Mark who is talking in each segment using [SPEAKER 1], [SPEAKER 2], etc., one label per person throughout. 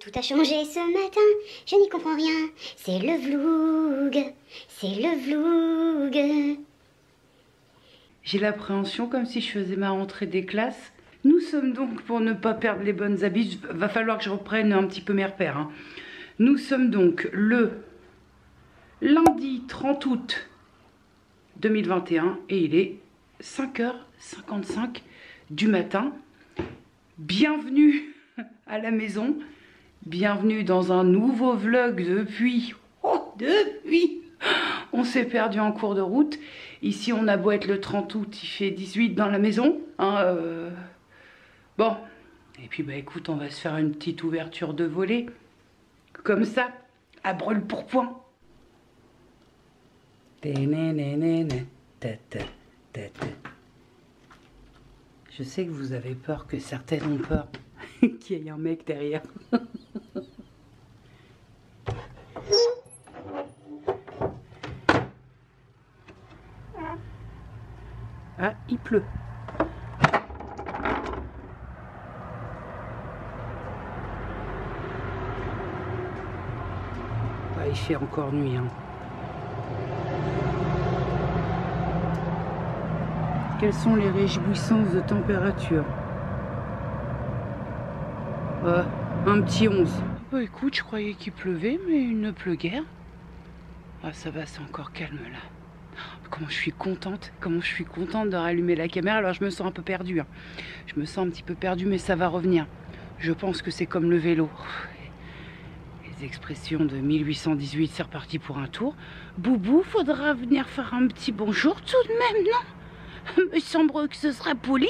[SPEAKER 1] tout a changé ce matin, je n'y comprends rien. C'est le vlog, c'est le vlog.
[SPEAKER 2] J'ai l'appréhension comme si je faisais ma rentrée des classes. Nous sommes donc, pour ne pas perdre les bonnes habitudes, va falloir que je reprenne un petit peu mes repères, hein. Nous sommes donc le lundi 30 août 2021 et il est 5h55 du matin. Bienvenue à la maison, bienvenue dans un nouveau vlog depuis, on s'est perdu en cours de route. Ici on a beau être le 30 août, il fait 18 dans la maison, hein, bon, et puis bah écoute, on va se faire une petite ouverture de volée, comme ça, à brûle-pourpoint. Je sais que vous avez peur, que certaines ont peur qu'il y ait un mec derrière. Ah, il pleut. Ah, il fait encore nuit, hein. Quelles sont les réjouissances de température? Un petit 11. Bah écoute, je croyais qu'il pleuvait, mais il ne pleut guère. Ah ça va, c'est encore calme là. Comment je suis contente de rallumer la caméra. Alors je me sens un peu perdue, hein. Je me sens un petit peu perdue, mais ça va revenir. Je pense que c'est comme le vélo. Les expressions de 1818, c'est reparti pour un tour. Boubou, faudra venir faire un petit bonjour tout de même, non? Me semble que ce sera poli.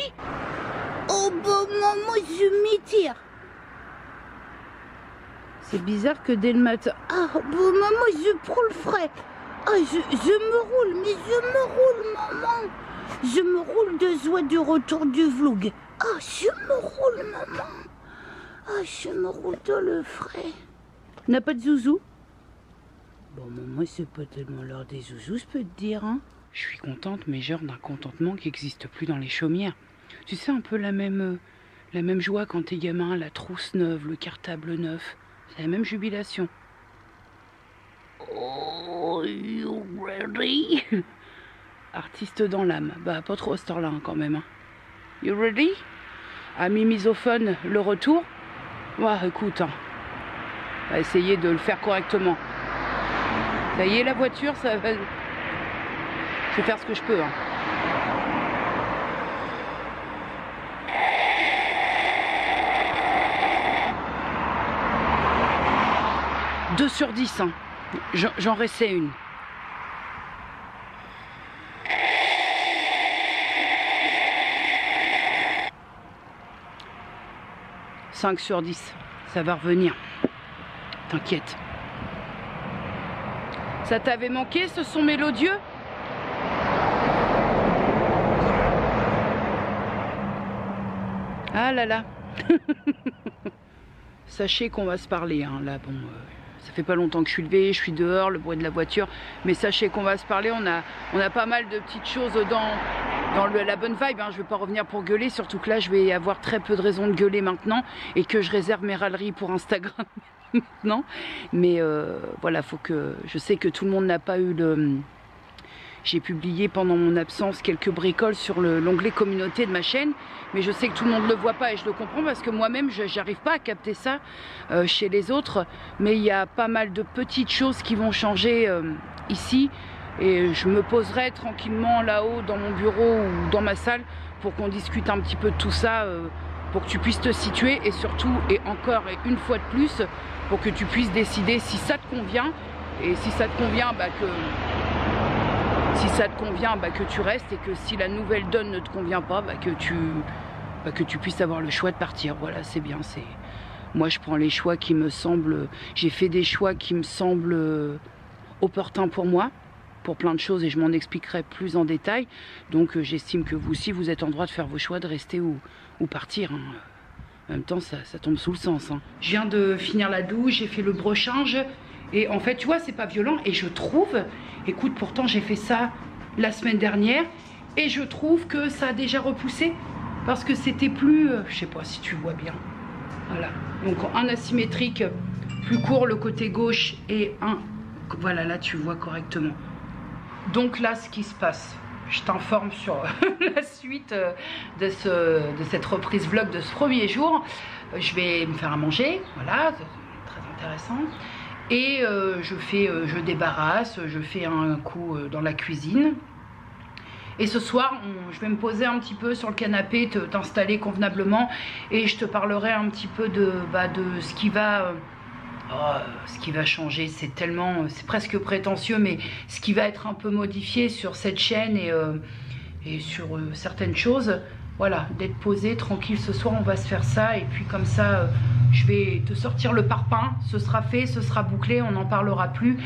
[SPEAKER 3] Oh bah maman, je m'étire.
[SPEAKER 2] C'est bizarre que dès le matin...
[SPEAKER 3] Ah bah maman, je prends le frais. Ah, je me roule, mais je me roule maman. Je me roule de joie du retour du vlog. Ah, je me roule maman. Ah, je me roule dans le frais.
[SPEAKER 2] N'a pas de zouzou?
[SPEAKER 3] Bon maman, c'est pas tellement l'heure des zouzous, je peux te dire, hein.
[SPEAKER 2] Je suis contente, mais genre d'un contentement qui n'existe plus dans les chaumières. Tu sais, un peu la même joie quand t'es gamin, la trousse neuve, le cartable neuf. C'est la même jubilation.
[SPEAKER 3] Oh, you ready?
[SPEAKER 2] Artiste dans l'âme. Bah, pas trop à cette heure-là, hein, quand même. Hein. You ready? Ami misophone, le retour. Ouais, écoute, hein. On va essayer de le faire correctement. Ça y est, la voiture, ça va... Je vais faire ce que je peux, hein. « 2 sur 10, hein. J'en restais une. » 5 sur 10. Ça va revenir. T'inquiète. Ça t'avait manqué, ce son mélodieux? Ah là là. Sachez qu'on va se parler, hein. Là, bon, ça fait pas longtemps que je suis levée, je suis dehors, le bruit de la voiture, mais sachez qu'on va se parler. On a pas mal de petites choses dans la bonne vibe, hein. Je vais pas revenir pour gueuler, surtout que là je vais avoir très peu de raisons de gueuler maintenant et que je réserve mes râleries pour Instagram maintenant. Mais voilà, faut que... Je sais que tout le monde n'a pas eu le... J'ai publié pendant mon absence quelques bricoles sur l'onglet communauté de ma chaîne, mais je sais que tout le monde ne le voit pas et je le comprends parce que moi-même, j'arrive pas à capter ça chez les autres. Mais il y a pas mal de petites choses qui vont changer ici et je me poserai tranquillement là-haut dans mon bureau ou dans ma salle pour qu'on discute un petit peu de tout ça, pour que tu puisses te situer et surtout, et encore et une fois de plus, pour que tu puisses décider si ça te convient et si ça te convient, bah que... Si ça te convient, bah, que tu restes, et que si la nouvelle donne ne te convient pas, bah, que tu puisses avoir le choix de partir. Voilà, c'est bien. Moi, je prends les choix qui me semblent... J'ai fait des choix qui me semblent opportuns pour moi, pour plein de choses, et je m'en expliquerai plus en détail. Donc, j'estime que vous aussi, vous êtes en droit de faire vos choix, de rester ou partir, hein. En même temps, ça tombe sous le sens, hein. Je viens de finir la douche, j'ai fait le brochage. Et en fait, tu vois, c'est pas violent. Et je trouve, écoute, pourtant j'ai fait ça la semaine dernière. Et je trouve que ça a déjà repoussé. Parce que c'était plus, je sais pas si tu vois bien. Voilà, donc un asymétrique plus court le côté gauche et un, voilà, là tu vois correctement. Donc là, ce qui se passe, je t'informe sur la suite de cette reprise vlog de ce premier jour. Je vais me faire à manger, voilà, c'est très intéressant. Et je débarrasse, je fais un coup dans la cuisine. Et ce soir, je vais me poser un petit peu sur le canapé, t'installer convenablement. Et je te parlerai un petit peu de ce qui va... ce qui va changer, c'est presque prétentieux, mais ce qui va être un peu modifié sur cette chaîne et sur certaines choses. Voilà, d'être posé, tranquille, ce soir on va se faire ça, et puis comme ça, je vais te sortir le parpaing, ce sera fait, ce sera bouclé, on n'en parlera plus,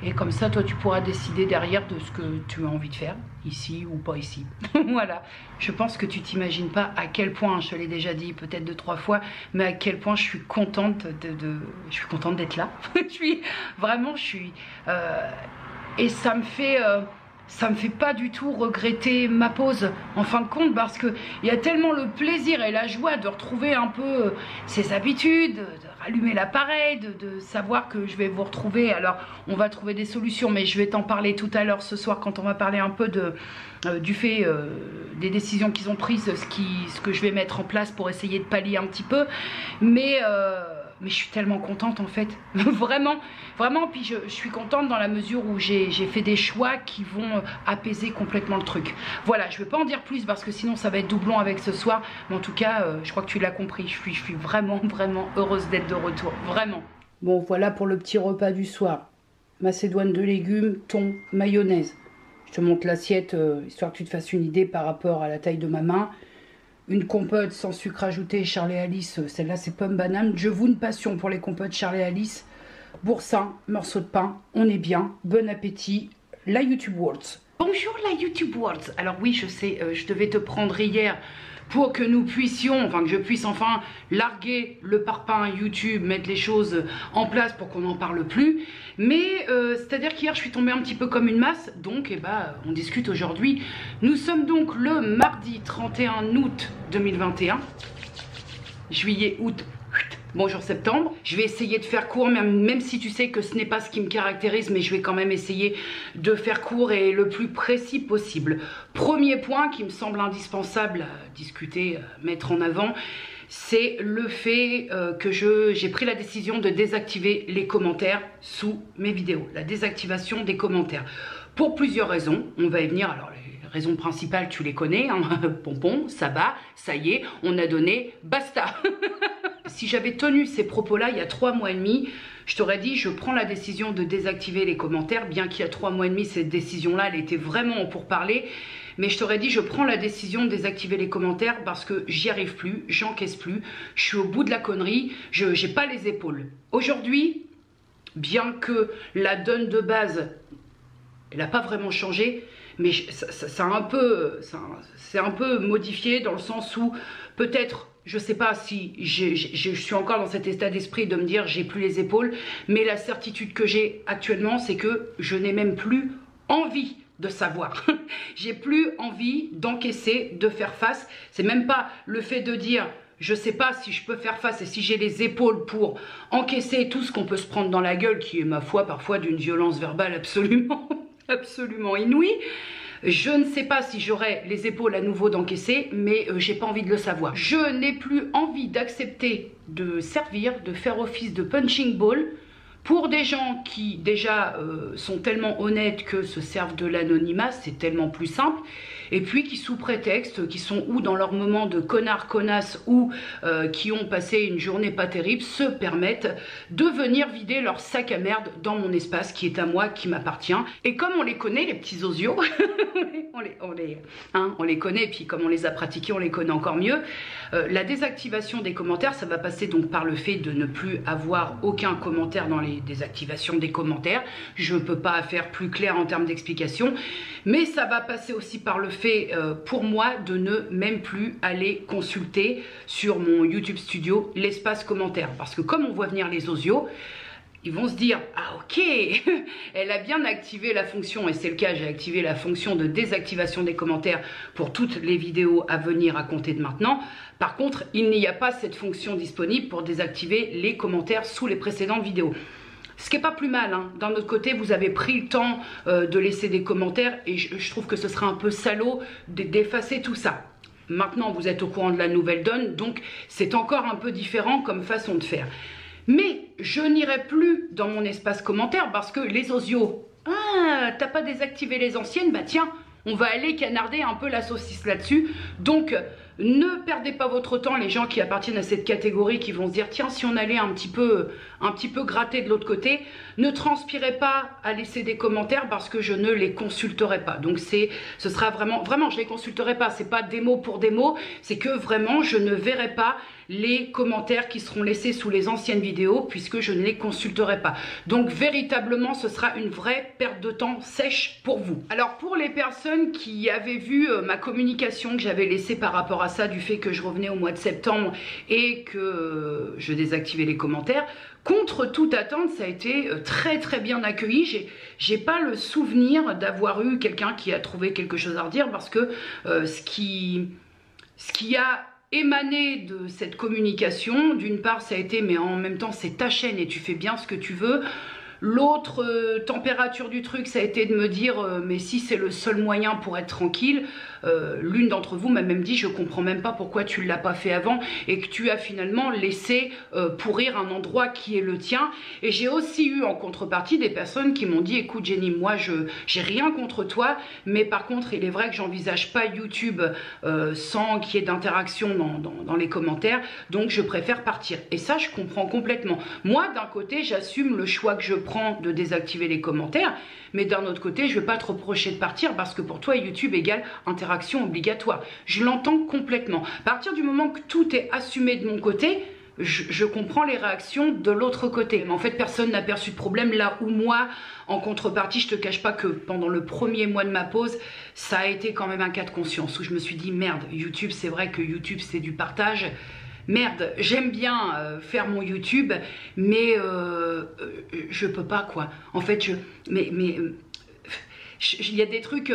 [SPEAKER 2] et comme ça, toi, tu pourras décider derrière de ce que tu as envie de faire, ici ou pas ici. Voilà, je pense que tu t'imagines pas à quel point, je te l'ai déjà dit peut-être 2-3 fois, mais à quel point je suis contente d'être là. Et ça me fait pas du tout regretter ma pause en fin de compte, parce que il y a tellement le plaisir et la joie de retrouver un peu ses habitudes, de rallumer l'appareil, de savoir que je vais vous retrouver. Alors on va trouver des solutions, mais je vais t'en parler tout à l'heure ce soir quand on va parler un peu du fait des décisions qu'ils ont prises, ce que je vais mettre en place pour essayer de pallier un petit peu, mais je suis tellement contente en fait, vraiment, puis je suis contente dans la mesure où j'ai fait des choix qui vont apaiser complètement le truc. Voilà, je ne vais pas en dire plus parce que sinon ça va être doublon avec ce soir, mais en tout cas, je crois que tu l'as compris, je suis vraiment heureuse d'être de retour, vraiment. Bon, voilà pour le petit repas du soir. Macédoine de légumes, thon, mayonnaise. Je te montre l'assiette, histoire que tu te fasses une idée par rapport à la taille de ma main. Une compote sans sucre ajouté, Charlie Alice, celle-là c'est pomme banane. Je voue une passion pour les compotes Charlie Alice. Boursin, morceau de pain, on est bien, bon appétit. La YouTube Worlds. Bonjour la YouTube Worlds. Alors oui, je sais, je devais te prendre hier pour que nous puissions, enfin que je puisse enfin larguer le parpaing YouTube, mettre les choses en place pour qu'on n'en parle plus. Mais c'est-à-dire qu'hier je suis tombée un petit peu comme une masse, donc on discute aujourd'hui. Nous sommes donc le mardi 31 août 2021, juillet, août, bonjour septembre. Je vais essayer de faire court, même si tu sais que ce n'est pas ce qui me caractérise, mais je vais quand même essayer de faire court et le plus précis possible. Premier point qui me semble indispensable à discuter, à mettre en avant, c'est le fait que j'ai pris la décision de désactiver les commentaires sous mes vidéos. La désactivation des commentaires. Pour plusieurs raisons, on va y venir. Alors les raisons principales, tu les connais, hein. Pompon, ça va, ça y est, on a donné, basta. Si j'avais tenu ces propos-là il y a 3 mois et demi, je t'aurais dit je prends la décision de désactiver les commentaires, bien qu'il y a 3 mois et demi, cette décision-là, elle était vraiment pour parler. Mais je t'aurais dit je prends la décision de désactiver les commentaires parce que j'y arrive plus, j'encaisse plus, je suis au bout de la connerie, je n'ai pas les épaules. Aujourd'hui, bien que la donne de base, elle n'a pas vraiment changé, mais c'est un peu modifié dans le sens où peut-être, je sais pas si je suis encore dans cet état d'esprit de me dire j'ai plus les épaules, mais la certitude que j'ai actuellement, c'est que je n'ai même plus envie de savoir. J'ai plus envie d'encaisser, de faire face. C'est même pas le fait de dire je sais pas si je peux faire face et si j'ai les épaules pour encaisser tout ce qu'on peut se prendre dans la gueule, qui est ma foi parfois d'une violence verbale absolument inouïe. Je ne sais pas si j'aurai les épaules à nouveau d'encaisser, mais j'ai pas envie de le savoir. Je n'ai plus envie d'accepter de servir, de faire office de punching ball pour des gens qui déjà sont tellement honnêtes que se servent de l'anonymat, c'est tellement plus simple. Et puis qui sous prétexte, qui sont ou dans leur moment de connard connasse ou qui ont passé une journée pas terrible, se permettent de venir vider leur sac à merde dans mon espace qui est à moi, qui m'appartient. Et comme on les connaît, les petits osios, on les connaît, et puis comme on les a pratiqués, on les connaît encore mieux. La désactivation des commentaires, ça va passer donc par le fait de ne plus avoir aucun commentaire dans les désactivations des commentaires. Je ne peux pas faire plus clair en termes d'explication, mais ça va passer aussi par le fait pour moi de ne même plus aller consulter sur mon YouTube Studio l'espace commentaire, parce que comme on voit venir les osios, ils vont se dire « Ah ok, elle a bien activé la fonction » et c'est le cas, j'ai activé la fonction de désactivation des commentaires pour toutes les vidéos à venir à compter de maintenant. Par contre, il n'y a pas cette fonction disponible pour désactiver les commentaires sous les précédentes vidéos. Ce qui n'est pas plus mal, hein. D'un autre côté, vous avez pris le temps de laisser des commentaires et je trouve que ce serait un peu salaud d'effacer tout ça. Maintenant, vous êtes au courant de la nouvelle donne, donc c'est encore un peu différent comme façon de faire. Mais je n'irai plus dans mon espace commentaire parce que les osios, ah, t'as pas désactivé les anciennes, bah tiens, on va aller canarder un peu la saucisse là-dessus. Donc, ne perdez pas votre temps, les gens qui appartiennent à cette catégorie, qui vont se dire, tiens, si on allait un petit peu gratter de l'autre côté, ne transpirez pas à laisser des commentaires parce que je ne les consulterai pas. Donc, ce sera vraiment, je les consulterai pas. C'est pas des mots pour des mots, c'est que vraiment, je ne verrai pas les commentaires qui seront laissés sous les anciennes vidéos puisque je ne les consulterai pas. Donc véritablement ce sera une vraie perte de temps sèche pour vous. Alors pour les personnes qui avaient vu ma communication que j'avais laissée par rapport à ça, du fait que je revenais au mois de septembre et que je désactivais les commentaires, contre toute attente, ça a été très très bien accueilli. J'ai pas le souvenir d'avoir eu quelqu'un qui a trouvé quelque chose à redire parce que ce qui a émané de cette communication, d'une part ça a été mais en même temps c'est ta chaîne et tu fais bien ce que tu veux. L'autre température du truc, ça a été de me dire mais si c'est le seul moyen pour être tranquille, l'une d'entre vous m'a même dit je comprends même pas pourquoi tu ne l'as pas fait avant et que tu as finalement laissé pourrir un endroit qui est le tien. Et j'ai aussi eu en contrepartie des personnes qui m'ont dit écoute Jenny, moi j'ai rien contre toi, mais par contre il est vrai que j'envisage pas YouTube sans qu'il y ait d'interaction dans les commentaires, donc je préfère partir. Et ça je comprends complètement. Moi d'un côté j'assume le choix que je prends de désactiver les commentaires, mais d'un autre côté je ne vais pas te reprocher de partir parce que pour toi YouTube égale interaction obligatoire. Je l'entends complètement. À partir du moment que tout est assumé de mon côté, je comprends les réactions de l'autre côté. Mais en fait personne n'a perçu de problème, là où moi en contrepartie je te cache pas que pendant le premier mois de ma pause ça a été quand même un cas de conscience où je me suis dit merde, YouTube, c'est vrai que YouTube c'est du partage. Merde, j'aime bien faire mon YouTube, mais je peux pas quoi. En fait, il y a des trucs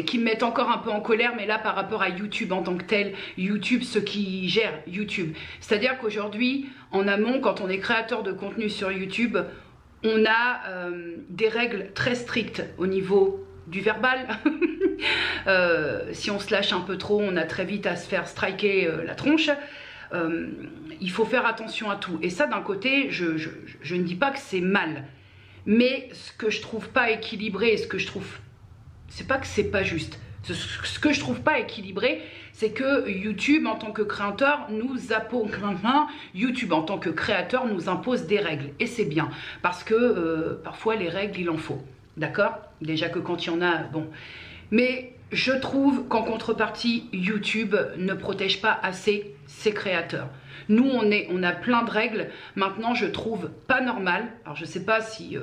[SPEAKER 2] qui me mettent encore un peu en colère, mais là par rapport à YouTube en tant que tel, YouTube, ceux qui gèrent YouTube. C'est-à-dire qu'aujourd'hui, en amont, quand on est créateur de contenu sur YouTube, on a des règles très strictes au niveau du verbal. Si on se lâche un peu trop, on a très vite à se faire striker la tronche. Il faut faire attention à tout. Et ça, d'un côté, je ne dis pas que c'est mal. Mais ce que je trouve pas équilibré, ce que je trouve... C'est pas que c'est pas juste. Ce que je trouve pas équilibré, c'est que YouTube, en tant que créateur, YouTube, en tant que créateur, nous impose des règles. Et c'est bien. Parce que parfois, les règles, il en faut. D'accord? Déjà que quand il y en a, bon... Mais je trouve qu'en contrepartie, YouTube ne protège pas assez ses créateurs. Nous, on a plein de règles. Maintenant, je trouve pas normal. Alors, je sais pas si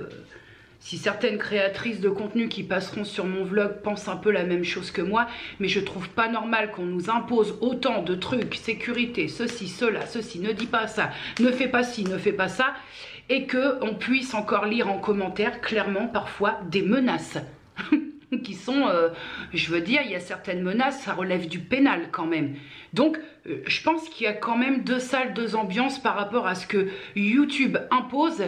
[SPEAKER 2] certaines créatrices de contenu qui passeront sur mon vlog pensent un peu la même chose que moi, mais je trouve pas normal qu'on nous impose autant de trucs, sécurité, ceci, cela, ceci, ne dis pas ça, ne fais pas ci, ne fais pas ça, et qu'on puisse encore lire en commentaire, clairement, parfois, des menaces. Qui sont, je veux dire, il y a certaines menaces, ça relève du pénal quand même. Donc, je pense qu'il y a quand même deux salles, deux ambiances par rapport à ce que YouTube impose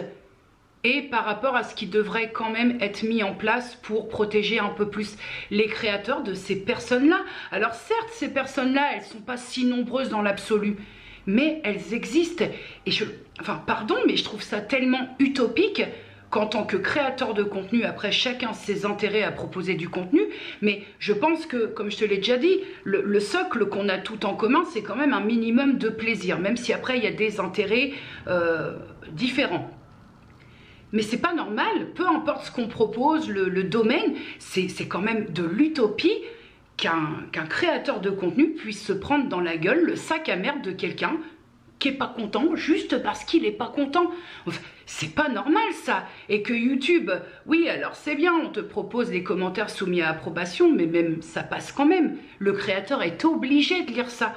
[SPEAKER 2] et par rapport à ce qui devrait quand même être mis en place pour protéger un peu plus les créateurs de ces personnes-là. Alors certes, ces personnes-là, elles ne sont pas si nombreuses dans l'absolu, mais elles existent. Et enfin, pardon, mais je trouve ça tellement utopique qu'en tant que créateur de contenu, après chacun ses intérêts à proposer du contenu, mais je pense que, comme je te l'ai déjà dit, le socle qu'on a tout en commun, c'est quand même un minimum de plaisir, même si après il y a des intérêts différents. Mais c'est pas normal, peu importe ce qu'on propose, le domaine, c'est quand même de l'utopie qu'un créateur de contenu puisse se prendre dans la gueule le sac à merde de quelqu'un qui est pas content juste parce qu'il est pas content. Enfin, c'est pas normal ça. Et que YouTube, oui alors c'est bien, on te propose des commentaires soumis à approbation, mais même ça passe quand même. Le créateur est obligé de lire ça.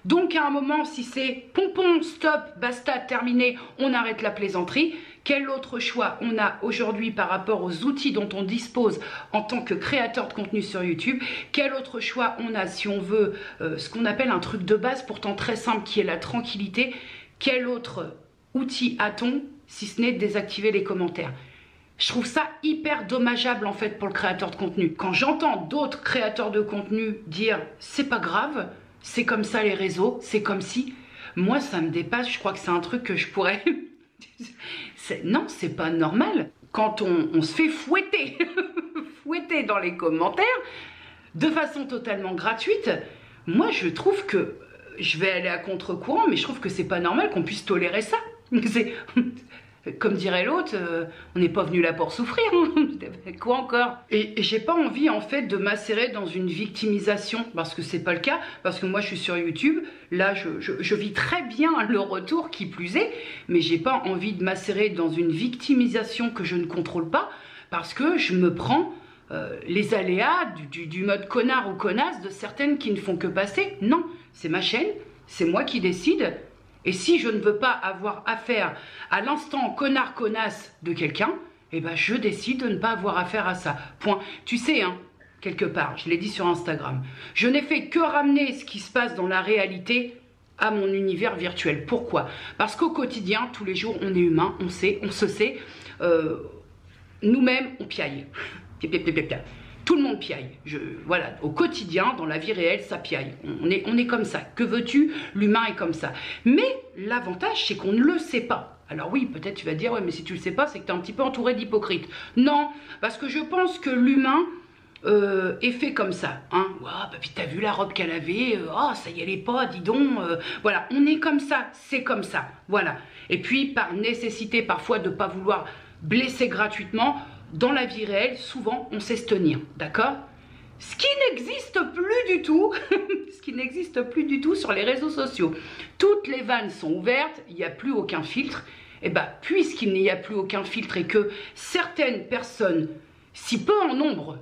[SPEAKER 2] Donc à un moment, si c'est pompon, stop, basta, terminé, on arrête la plaisanterie, Quel autre choix on a aujourd'hui par rapport aux outils dont on dispose en tant que créateur de contenu sur YouTube? Quel autre choix on a si on veut ce qu'on appelle un truc de base, pourtant très simple, qui est la tranquillité? Quel autre outil a-t-on si ce n'est de désactiver les commentaires? Je trouve ça hyper dommageable en fait pour le créateur de contenu. Quand j'entends d'autres créateurs de contenu dire c'est pas grave, c'est comme ça les réseaux, c'est comme si, moi ça me dépasse, je crois que c'est un truc que je pourrais... Non, c'est pas normal. Quand on se fait fouetter, fouetter dans les commentaires, de façon totalement gratuite, moi je trouve que, je vais aller à contre-courant, mais je trouve que c'est pas normal qu'on puisse tolérer ça. Comme dirait l'autre, on n'est pas venu là pour souffrir, hein. Quoi encore? Et j'ai pas envie en fait de macérer dans une victimisation, parce que c'est pas le cas, parce que moi je suis sur YouTube, là je vis très bien le retour qui plus est, mais j'ai pas envie de macérer dans une victimisation que je ne contrôle pas, parce que je me prends les aléas du mode connard ou connasse de certaines qui ne font que passer. Non, c'est ma chaîne, c'est moi qui décide. Et si je ne veux pas avoir affaire à l'instant connard-connasse de quelqu'un, eh ben je décide de ne pas avoir affaire à ça. Point. Tu sais, hein, quelque part, je l'ai dit sur Instagram, je n'ai fait que ramener ce qui se passe dans la réalité à mon univers virtuel. Pourquoi? Parce qu'au quotidien, tous les jours, on est humain, on sait, on se sait, nous-mêmes, on piaille. Tout le monde piaille. Voilà, au quotidien, dans la vie réelle, ça piaille. On est comme ça. Que veux-tu? L'humain est comme ça. Mais l'avantage, c'est qu'on ne le sait pas. Alors oui, peut-être tu vas dire, ouais, mais si tu le sais pas, c'est que tu es un petit peu entouré d'hypocrites. Non, parce que je pense que l'humain est fait comme ça. Hein. Wow, bah, puis t'as vu la robe qu'elle avait, oh, ça y allait pas, dis donc. Voilà, on est comme ça, c'est comme ça. Voilà. Et puis, par nécessité parfois de ne pas vouloir blesser gratuitement, dans la vie réelle, souvent, on sait se tenir, d'accord? Ce qui n'existe plus du tout, ce qui n'existe plus du tout sur les réseaux sociaux. Toutes les vannes sont ouvertes, il n'y a plus aucun filtre. Et bien, puisqu'il n'y a plus aucun filtre et que certaines personnes, si peu en nombre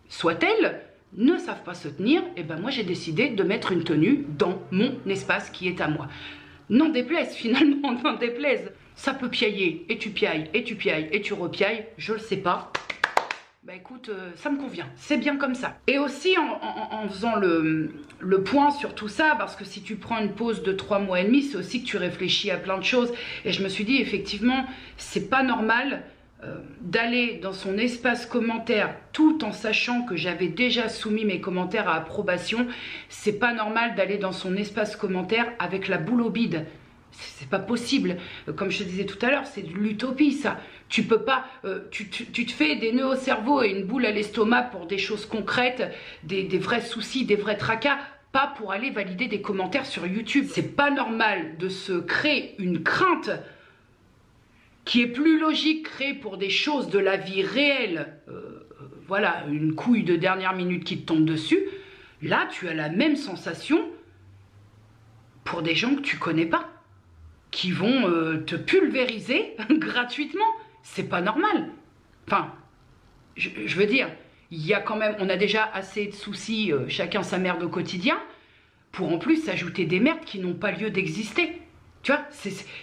[SPEAKER 2] soient-elles, ne savent pas se tenir, et ben moi j'ai décidé de mettre une tenue dans mon espace qui est à moi. N'en déplaise finalement, n'en déplaise. Ça peut piailler, et tu piailles, et tu piailles, et tu repiailles, je le sais pas. Bah écoute, ça me convient, c'est bien comme ça. Et aussi en faisant le point sur tout ça, parce que si tu prends une pause de 3 mois et demi, c'est aussi que tu réfléchis à plein de choses. Et je me suis dit, effectivement, c'est pas normal d'aller dans son espace commentaire tout en sachant que j'avais déjà soumis mes commentaires à approbation. C'est pas normal d'aller dans son espace commentaire avec la boule au bide. C'est pas possible. Comme je te disais tout à l'heure, c'est de l'utopie ça. Tu peux pas, tu te fais des nœuds au cerveau et une boule à l'estomac pour des choses concrètes, des vrais soucis, des vrais tracas, pas pour aller valider des commentaires sur YouTube. C'est pas normal de se créer une crainte qui est plus logique, créée pour des choses de la vie réelle. Voilà, une couille de dernière minute qui te tombe dessus. Là, tu as la même sensation pour des gens que tu connais pas, qui vont te pulvériser gratuitement. C'est pas normal. Enfin, je veux dire, il y a quand même, on a déjà assez de soucis, chacun sa merde au quotidien, pour en plus s'ajouter des merdes qui n'ont pas lieu d'exister. Tu vois,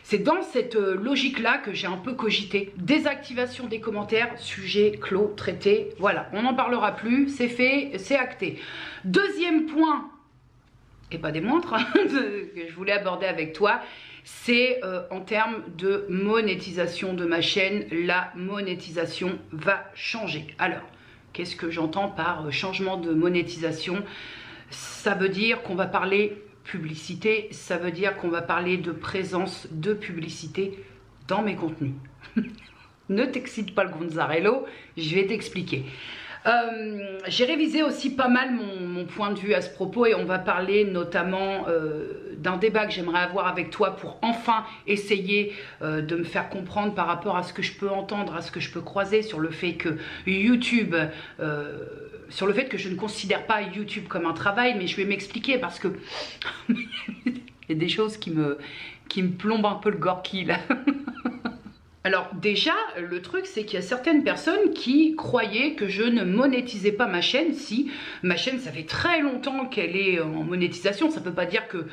[SPEAKER 2] c'est dans cette logique-là que j'ai un peu cogité. Désactivation des commentaires, sujet clos, traité, voilà, on n'en parlera plus, c'est fait, c'est acté. Deuxième point, et pas des moindres, que je voulais aborder avec toi, c'est en termes de monétisation de ma chaîne. La monétisation va changer. Alors, qu'est-ce que j'entends par changement de monétisation? Ça veut dire qu'on va parler publicité, ça veut dire qu'on va parler de présence de publicité dans mes contenus. Ne t'excite pas le Gonzarello, je vais t'expliquer. J'ai révisé aussi pas mal mon point de vue à ce propos et on va parler notamment d'un débat que j'aimerais avoir avec toi pour enfin essayer de me faire comprendre par rapport à ce que je peux entendre, à ce que je peux croiser sur le fait que YouTube, sur le fait que je ne considère pas YouTube comme un travail, mais je vais m'expliquer parce que il y a des choses qui me plombent un peu le gorki là. Alors déjà, le truc c'est qu'il y a certaines personnes qui croyaient que je ne monétisais pas ma chaîne. Si, ma chaîne ça fait très longtemps qu'elle est en monétisation, ça ne veut pas dire que...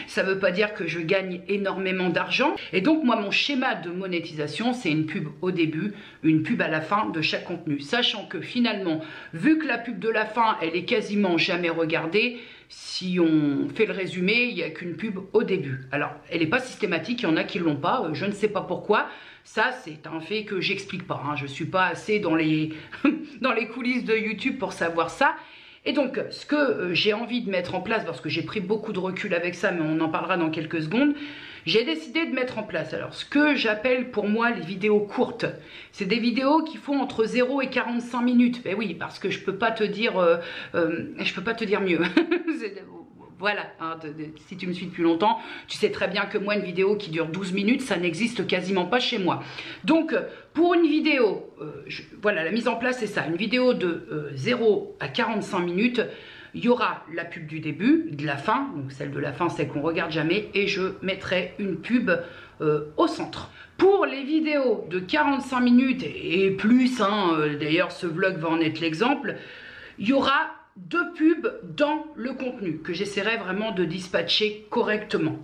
[SPEAKER 2] Ça ne veut pas dire que je gagne énormément d'argent. Et donc moi, mon schéma de monétisation, c'est une pub au début, une pub à la fin de chaque contenu. Sachant que finalement, vu que la pub de la fin, elle est quasiment jamais regardée, si on fait le résumé, il n'y a qu'une pub au début. Alors, elle n'est pas systématique, il y en a qui ne l'ont pas, je ne sais pas pourquoi. Ça, c'est un fait que j'explique pas. Je ne suis pas assez dans les, dans les coulisses de YouTube pour savoir ça. Et donc, ce que j'ai envie de mettre en place, parce que j'ai pris beaucoup de recul avec ça, mais on en parlera dans quelques secondes, j'ai décidé de mettre en place, alors, ce que j'appelle pour moi les vidéos courtes. C'est des vidéos qui font entre 0 et 45 minutes. Ben oui, parce que je peux pas te dire, mieux. Voilà, si tu me suis depuis longtemps, tu sais très bien que moi, une vidéo qui dure 12 minutes, ça n'existe quasiment pas chez moi. Donc, pour une vidéo, voilà, la mise en place, c'est ça. Une vidéo de 0 à 45 minutes, il y aura la pub du début, de la fin, donc celle de la fin, celle qu'on regarde jamais, et je mettrai une pub au centre. Pour les vidéos de 45 minutes et plus, d'ailleurs, ce vlog va en être l'exemple, il y aura 2 pubs dans le contenu que j'essaierai vraiment de dispatcher correctement.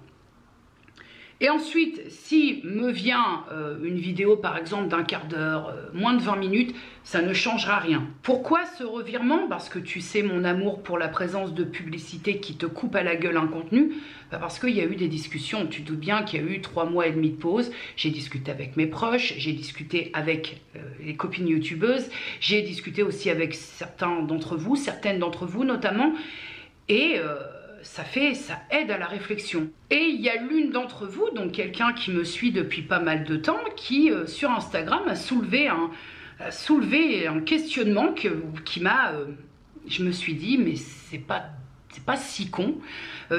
[SPEAKER 2] Et ensuite, si me vient une vidéo par exemple d'un quart d'heure, moins de 20 minutes, ça ne changera rien. Pourquoi ce revirement? Parce que tu sais mon amour pour la présence de publicité qui te coupe à la gueule un contenu. Parce qu'il y a eu des discussions, tu te doutes bien qu'il y a eu 3 mois et demi de pause. J'ai discuté avec mes proches, j'ai discuté avec les copines youtubeuses, j'ai discuté aussi avec certaines d'entre vous notamment, et ça aide à la réflexion. Et il y a l'une d'entre vous, donc quelqu'un qui me suit depuis pas mal de temps, qui sur Instagram a soulevé un questionnement qui m'a, je me suis dit, mais c'est pas si con,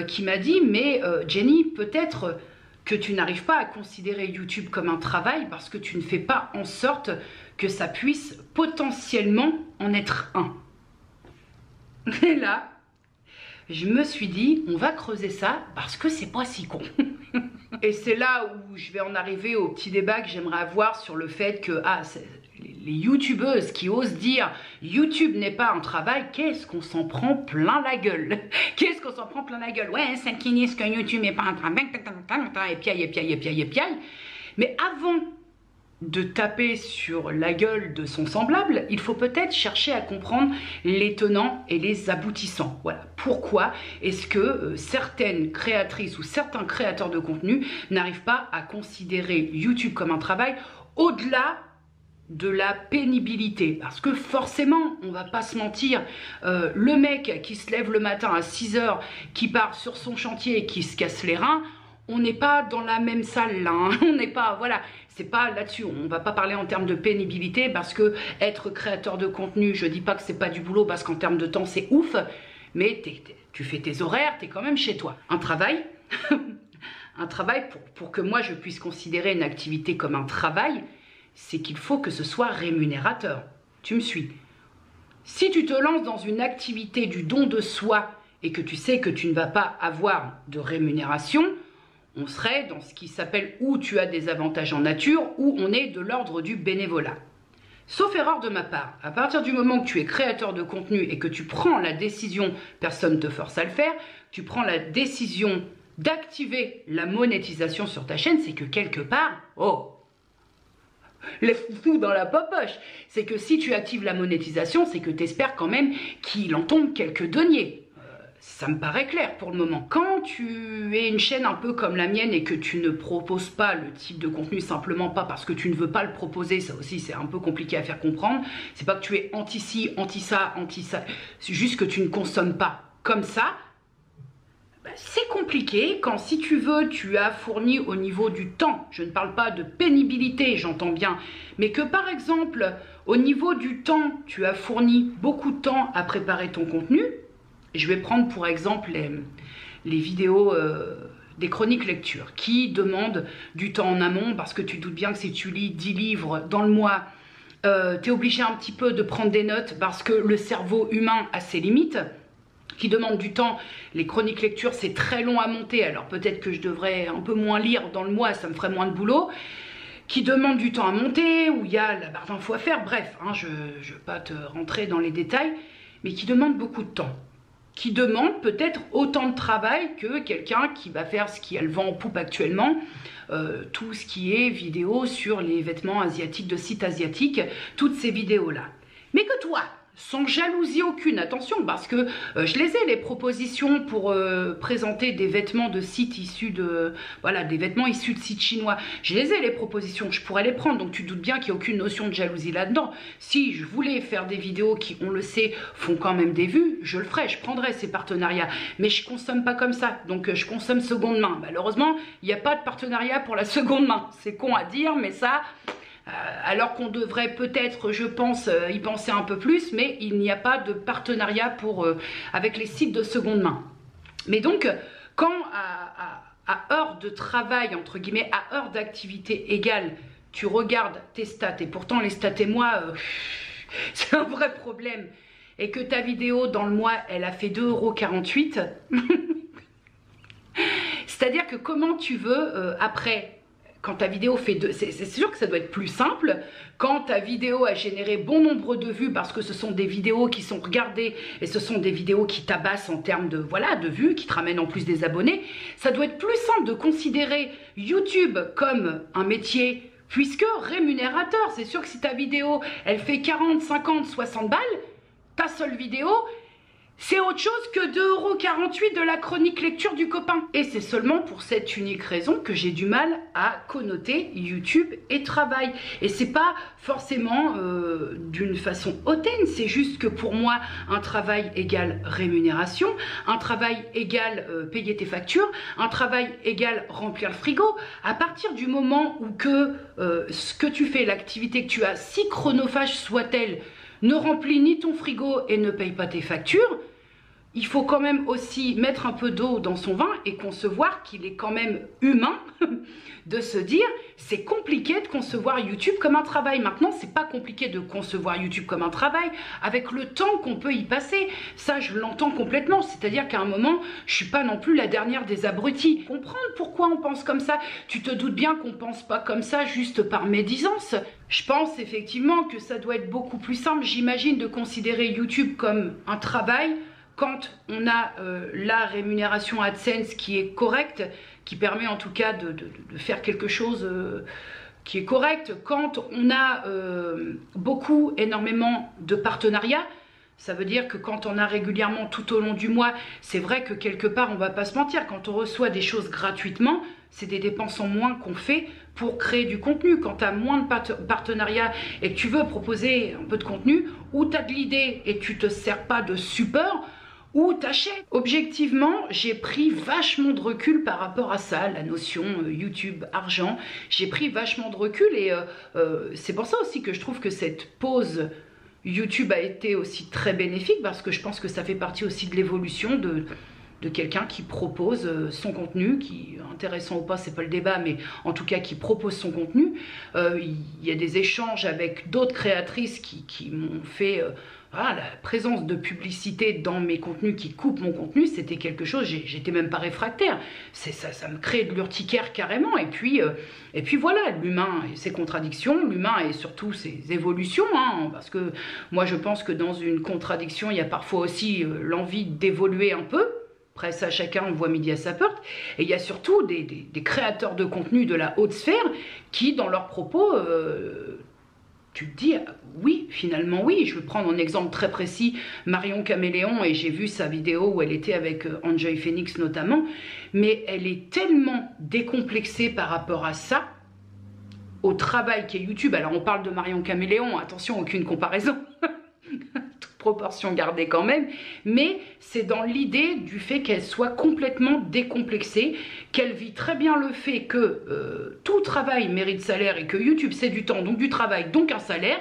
[SPEAKER 2] qui m'a dit, mais Jenny, peut-être que tu n'arrives pas à considérer YouTube comme un travail parce que tu ne fais pas en sorte que ça puisse potentiellement en être un. Et là, je me suis dit, on va creuser ça parce que c'est pas si con. Et c'est là où je vais en arriver au petit débat que j'aimerais avoir sur le fait que les youtubeuses qui osent dire YouTube n'est pas un travail, qu'est-ce qu'on s'en prend plein la gueule. Qu'est-ce qu'on s'en prend plein la gueule. Ouais, celles qui disent que YouTube n'est pas un travail, et piaille. Mais avant de taper sur la gueule de son semblable, il faut peut-être chercher à comprendre les tenants et les aboutissants. Voilà. Pourquoi est-ce que certaines créatrices ou certains créateurs de contenu n'arrivent pas à considérer YouTube comme un travail au-delà de la pénibilité? Parce que forcément, on va pas se mentir, le mec qui se lève le matin à 6 h, qui part sur son chantier et qui se casse les reins, on n'est pas dans la même salle là, on n'est pas, voilà, c'est pas là-dessus, on va pas parler en termes de pénibilité parce que être créateur de contenu, je dis pas que c'est pas du boulot parce qu'en termes de temps c'est ouf, mais tu fais tes horaires, t'es quand même chez toi. Un travail, un travail pour que moi je puisse considérer une activité comme un travail, c'est qu'il faut que ce soit rémunérateur. Tu me suis? Si tu te lances dans une activité du don de soi et que tu sais que tu ne vas pas avoir de rémunération, on serait dans ce qui s'appelle où tu as des avantages en nature, où on est de l'ordre du bénévolat. Sauf erreur de ma part, à partir du moment que tu es créateur de contenu et que tu prends la décision, personne ne te force à le faire, tu prends la décision d'activer la monétisation sur ta chaîne, c'est que quelque part, les foufous dans la popoche, c'est que si tu actives la monétisation, c'est que tu espères quand même qu'il en tombe quelques deniers. Ça me paraît clair pour le moment. Quand tu es une chaîne un peu comme la mienne et que tu ne proposes pas le type de contenu simplement pas parce que tu ne veux pas le proposer, ça aussi c'est un peu compliqué à faire comprendre. C'est pas que tu es anti-ci, anti-ça, anti-ça. C'est juste que tu ne consommes pas comme ça. C'est compliqué quand, si tu veux, tu as fourni au niveau du temps. Je ne parle pas de pénibilité, j'entends bien. Mais que par exemple, au niveau du temps, tu as fourni beaucoup de temps à préparer ton contenu. Je vais prendre pour exemple les vidéos des chroniques lecture qui demandent du temps en amont parce que tu te doutes bien que si tu lis 10 livres dans le mois, tu es obligé un petit peu de prendre des notes parce que le cerveau humain a ses limites, qui demandent du temps. Les chroniques lecture, c'est très long à monter, alors peut-être que je devrais un peu moins lire dans le mois, ça me ferait moins de boulot. Qui demandent du temps à monter, où il y a la barre d'infos à faire, bref, je ne vais pas te rentrer dans les détails, mais qui demandent beaucoup de temps. qui demande peut-être autant de travail que quelqu'un qui va faire ce qu'elle vend en poupe actuellement, tout ce qui est vidéo sur les vêtements asiatiques, de sites asiatiques, toutes ces vidéos-là. Mais que toi, sans jalousie aucune, attention, parce que je les ai, les propositions pour présenter des vêtements de sites issus de, voilà, des vêtements issus de sites chinois, je les ai, les propositions, je pourrais les prendre, donc tu te doutes bien qu'il n'y a aucune notion de jalousie là-dedans. Si je voulais faire des vidéos qui, on le sait, font quand même des vues, je le ferais, je prendrais ces partenariats, mais je consomme pas comme ça, donc je consomme seconde main. Malheureusement, il n'y a pas de partenariat pour la seconde main, c'est con à dire, mais ça... alors qu'on devrait peut-être, je pense, y penser un peu plus, mais il n'y a pas de partenariat avec les sites de seconde main. Mais donc, quand à heure de travail, entre guillemets, à heure d'activité égale, tu regardes tes stats, et pourtant les stats et moi, c'est un vrai problème, et que ta vidéo dans le mois, elle a fait 2,48 €, c'est-à-dire que comment tu veux, après... Quand ta vidéo fait c'est sûr que ça doit être plus simple. Quand ta vidéo a généré bon nombre de vues, parce que ce sont des vidéos qui sont regardées et ce sont des vidéos qui tabassent en termes de, voilà, de vues, qui te ramènent en plus des abonnés, ça doit être plus simple de considérer YouTube comme un métier, puisque rémunérateur. C'est sûr que si ta vidéo, elle fait 40, 50, 60 balles, ta seule vidéo... c'est autre chose que 2,48 € de la chronique lecture du copain. Et c'est seulement pour cette unique raison que j'ai du mal à connoter YouTube et travail. Et c'est pas forcément d'une façon hautaine, c'est juste que pour moi, un travail égale rémunération, un travail égale payer tes factures, un travail égale remplir le frigo. À partir du moment où ce que tu fais, l'activité que tu as, si chronophage soit-elle, ne remplit ni ton frigo et ne paye pas tes factures, il faut quand même aussi mettre un peu d'eau dans son vin et concevoir qu'il est quand même humain de se dire c'est compliqué de concevoir YouTube comme un travail. Maintenant, c'est pas compliqué de concevoir YouTube comme un travail avec le temps qu'on peut y passer. Ça, je l'entends complètement. C'est-à-dire qu'à un moment, je suis pas non plus la dernière des abrutis. Comprendre pourquoi on pense comme ça. Tu te doutes bien qu'on pense pas comme ça juste par médisance. Je pense effectivement que ça doit être beaucoup plus simple, j'imagine, de considérer YouTube comme un travail quand on a la rémunération AdSense qui est correcte, qui permet en tout cas de faire quelque chose qui est correct. Quand on a énormément de partenariats, ça veut dire que quand on a régulièrement tout au long du mois, c'est vrai que quelque part, on va pas se mentir, quand on reçoit des choses gratuitement, c'est des dépenses en moins qu'on fait pour créer du contenu. Quand tu as moins de partenariats et que tu veux proposer un peu de contenu, ou tu as de l'idée et tu te sers pas de support, ou t'achètes. Objectivement, j'ai pris vachement de recul par rapport à ça, la notion YouTube, argent. J'ai pris vachement de recul et c'est pour ça aussi que je trouve que cette pause YouTube a été aussi très bénéfique, parce que je pense que ça fait partie aussi de l'évolution de quelqu'un qui propose son contenu, qui, intéressant ou pas, c'est pas le débat, mais en tout cas qui propose son contenu. Il y a des échanges avec d'autres créatrices qui m'ont fait... voilà, la présence de publicité dans mes contenus qui coupe mon contenu, c'était quelque chose, j'étais même pas réfractaire. Ça me crée de l'urticaire carrément. Et puis voilà, l'humain et ses contradictions, l'humain et surtout ses évolutions, hein, parce que moi je pense que dans une contradiction, il y a parfois aussi l'envie d'évoluer un peu. Après ça, chacun voit midi à sa porte. Et il y a surtout des créateurs de contenu de la haute sphère qui, dans leurs propos... tu te dis, oui, finalement oui. Je vais prendre un exemple très précis, Marion Caméléon, et j'ai vu sa vidéo où elle était avec Enjoy Phoenix notamment, mais elle est tellement décomplexée par rapport à ça, au travail qu'est YouTube. Alors on parle de Marion Caméléon, attention, aucune comparaison, toute proportion gardée quand même, mais c'est dans l'idée du fait qu'elle soit complètement décomplexée, qu'elle vit très bien le fait que tout travail mérite salaire et que YouTube c'est du temps, donc du travail, donc un salaire.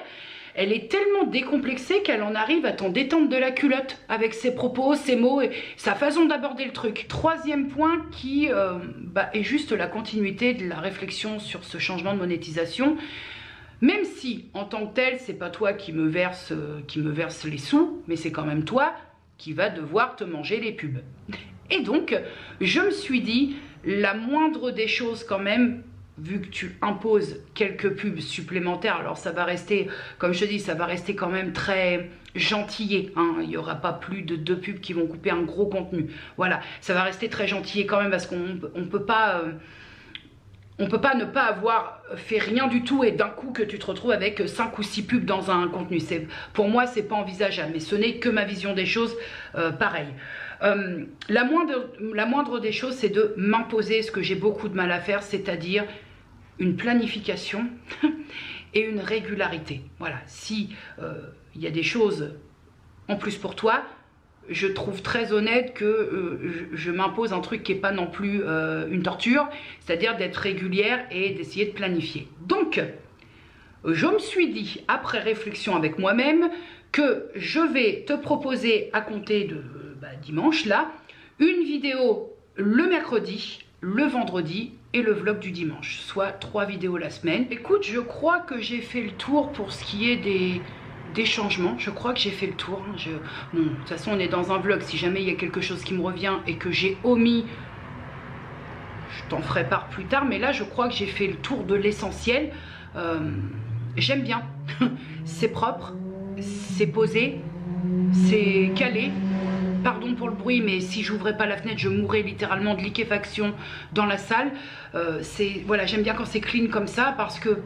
[SPEAKER 2] Elle est tellement décomplexée qu'elle en arrive à t'en détendre de la culotte avec ses propos, ses mots et sa façon d'aborder le truc. Troisième point qui est juste la continuité de la réflexion sur ce changement de monétisation. Même si, en tant que tel, c'est pas toi qui me verse les sous, mais c'est quand même toi qui va devoir te manger les pubs. Et donc, je me suis dit, la moindre des choses quand même, vu que tu imposes quelques pubs supplémentaires, alors ça va rester, comme je te dis, ça va rester quand même très gentillé, hein. Il n'y aura pas plus de 2 pubs qui vont couper un gros contenu. Voilà, ça va rester très gentillé quand même parce qu'on peut pas... on peut pas ne pas avoir fait rien du tout et d'un coup que tu te retrouves avec 5 ou 6 pubs dans un contenu. Pour moi, c'est pas envisageable, mais ce n'est que ma vision des choses, pareil. La moindre des choses, c'est de m'imposer ce que j'ai beaucoup de mal à faire, c'est-à-dire une planification et une régularité. Voilà, si il y a des choses en plus pour toi, je trouve très honnête que je m'impose un truc qui n'est pas non plus une torture, c'est-à-dire d'être régulière et d'essayer de planifier. Donc, je me suis dit, après réflexion avec moi-même, que je vais te proposer à compter de dimanche, là, une vidéo le mercredi, le vendredi et le vlog du dimanche, soit 3 vidéos la semaine. Écoute, je crois que j'ai fait le tour pour ce qui est des changements. Je crois que j'ai fait le tour. Bon, de toute façon, on est dans un vlog. Si jamais il y a quelque chose qui me revient et que j'ai omis, je t'en ferai part plus tard. Mais là, je crois que j'ai fait le tour de l'essentiel. J'aime bien. C'est propre, c'est posé, c'est calé. Pardon pour le bruit, mais si j'ouvrais pas la fenêtre, je mourrais littéralement de liquéfaction dans la salle. Voilà, j'aime bien quand c'est clean comme ça parce que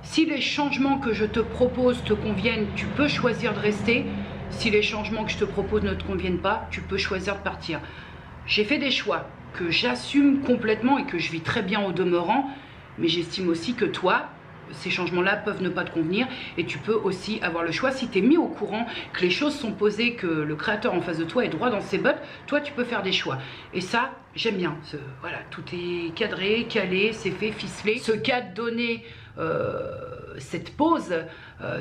[SPEAKER 2] si les changements que je te propose te conviennent, tu peux choisir de rester. Si les changements que je te propose ne te conviennent pas, tu peux choisir de partir. J'ai fait des choix que j'assume complètement et que je vis très bien au demeurant, mais j'estime aussi que toi, ces changements-là peuvent ne pas te convenir et tu peux aussi avoir le choix. Si tu es mis au courant que les choses sont posées, que le créateur en face de toi est droit dans ses bottes, toi tu peux faire des choix. Et ça, j'aime bien. Voilà, tout est cadré, calé, c'est fait, ficelé. Ce cadre donné, cette pause,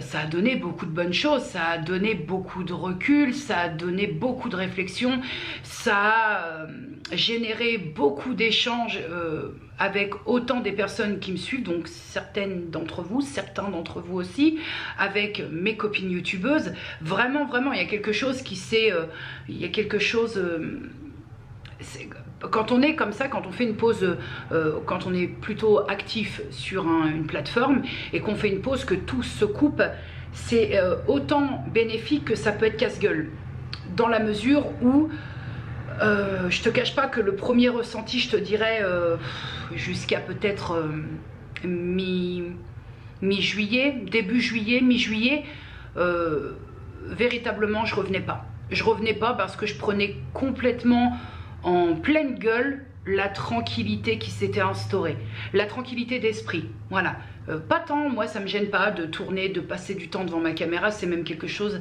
[SPEAKER 2] ça a donné beaucoup de bonnes choses, ça a donné beaucoup de recul, ça a donné beaucoup de réflexion, ça a généré beaucoup d'échanges avec autant des personnes qui me suivent, donc certains d'entre vous aussi, avec mes copines youtubeuses. Vraiment, il y a quelque chose qui s'est... quand on est comme ça, quand on fait une pause, quand on est plutôt actif sur une plateforme et qu'on fait une pause, que tout se coupe, c'est autant bénéfique que ça peut être casse-gueule. Dans la mesure où, je te cache pas que le premier ressenti, je te dirais, jusqu'à peut-être mi-juillet, début juillet, mi-juillet, véritablement je revenais pas. Je revenais pas parce que je prenais complètement en pleine gueule la tranquillité qui s'était instaurée, la tranquillité d'esprit, voilà. Pas tant, moi ça me gêne pas de tourner, de passer du temps devant ma caméra, c'est même quelque chose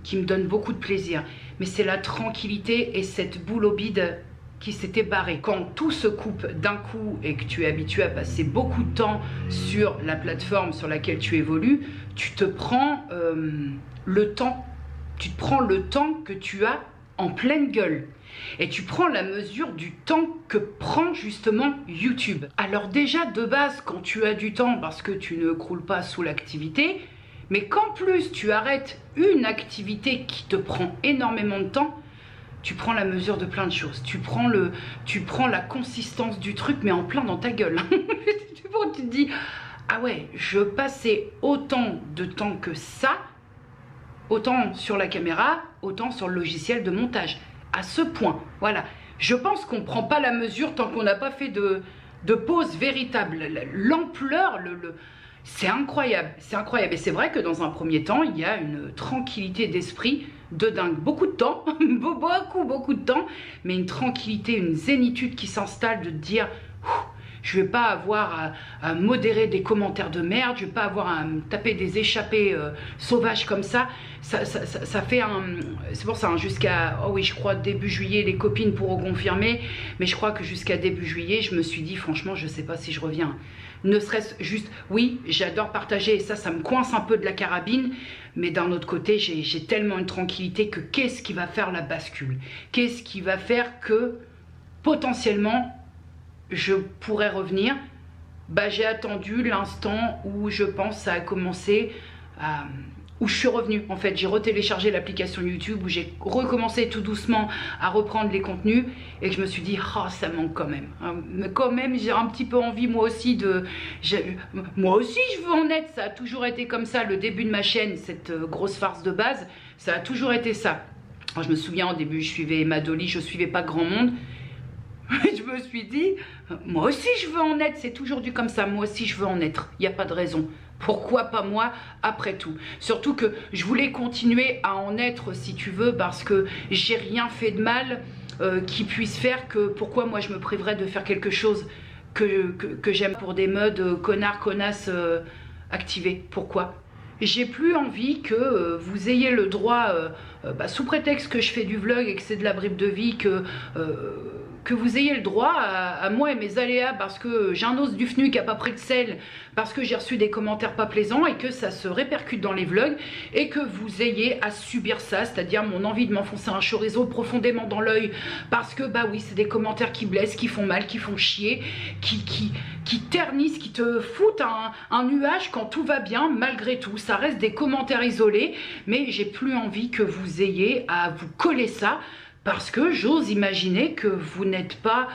[SPEAKER 2] qui me donne beaucoup de plaisir, mais c'est la tranquillité et cette boule au bide qui s'était barrée. Quand tout se coupe d'un coup et que tu es habitué à passer beaucoup de temps sur la plateforme sur laquelle tu évolues, tu te prends le temps, que tu as en pleine gueule. Et tu prends la mesure du temps que prend justement YouTube. Alors déjà de base, quand tu as du temps parce que tu ne croules pas sous l'activité, mais qu'en plus tu arrêtes une activité qui te prend énormément de temps, tu prends la mesure de plein de choses. Tu prends la consistance du truc, mais en plein dans ta gueule. Tu te dis, ah ouais, je passais autant de temps que ça, autant sur la caméra, autant sur le logiciel de montage. À ce point, voilà. Je pense qu'on ne prend pas la mesure tant qu'on n'a pas fait de pause véritable. L'ampleur, c'est incroyable, c'est incroyable. Et c'est vrai que dans un premier temps, il y a une tranquillité d'esprit de dingue. Beaucoup de temps, beaucoup de temps, mais une tranquillité, une zénitude qui s'installe de te dire... Je ne vais pas avoir à modérer des commentaires de merde, je ne vais pas avoir à me taper des échappées sauvages comme ça. Ça fait un... C'est pour ça, hein, jusqu'à... Oh oui, je crois début juillet, les copines pourront confirmer. Mais je crois que jusqu'à début juillet, je me suis dit, franchement, je ne sais pas si je reviens. Ne serait-ce juste... Oui, j'adore partager et ça me coince un peu de la carabine. Mais d'un autre côté, j'ai tellement une tranquillité que qu'est-ce qui va faire la bascule? Qu'est-ce qui va faire que, potentiellement... je pourrais revenir? J'ai attendu l'instant où je pense ça a commencé où je suis revenue. En fait, j'ai retéléchargé l'application YouTube, où j'ai recommencé tout doucement à reprendre les contenus et que je me suis dit, oh, ça manque quand même. Mais quand même, j'ai un petit peu envie moi aussi de... Moi aussi, je veux en être. Ça a toujours été comme ça, le début de ma chaîne, cette grosse farce de base, ça a toujours été ça. Alors, je me souviens, au début, je suivais Emma Dolly, je suivais pas grand monde. Je me suis dit, moi aussi, je veux en être. C'est toujours dû comme ça, moi aussi, je veux en être. Il n'y a pas de raison. Pourquoi pas moi après tout? Surtout que je voulais continuer à en être si tu veux parce que j'ai rien fait de mal qui puisse faire que pourquoi moi je me priverais de faire quelque chose que j'aime pour des modes connasses activés. Pourquoi? J'ai plus envie que vous ayez le droit, sous prétexte que je fais du vlog et que c'est de la bribe de vie, que vous ayez le droit à moi et mes aléas parce que j'ai un os du FNU qui n'a pas pris de sel, parce que j'ai reçu des commentaires pas plaisants et que ça se répercute dans les vlogs et que vous ayez à subir ça, c'est-à-dire mon envie de m'enfoncer un chorizo profondément dans l'œil parce que bah oui, c'est des commentaires qui blessent, qui font mal, qui font chier, qui ternissent, qui te foutent un nuage quand tout va bien malgré tout. Ça reste des commentaires isolés, mais j'ai plus envie que vous ayez à vous coller ça. Parce que j'ose imaginer que vous n'êtes pas...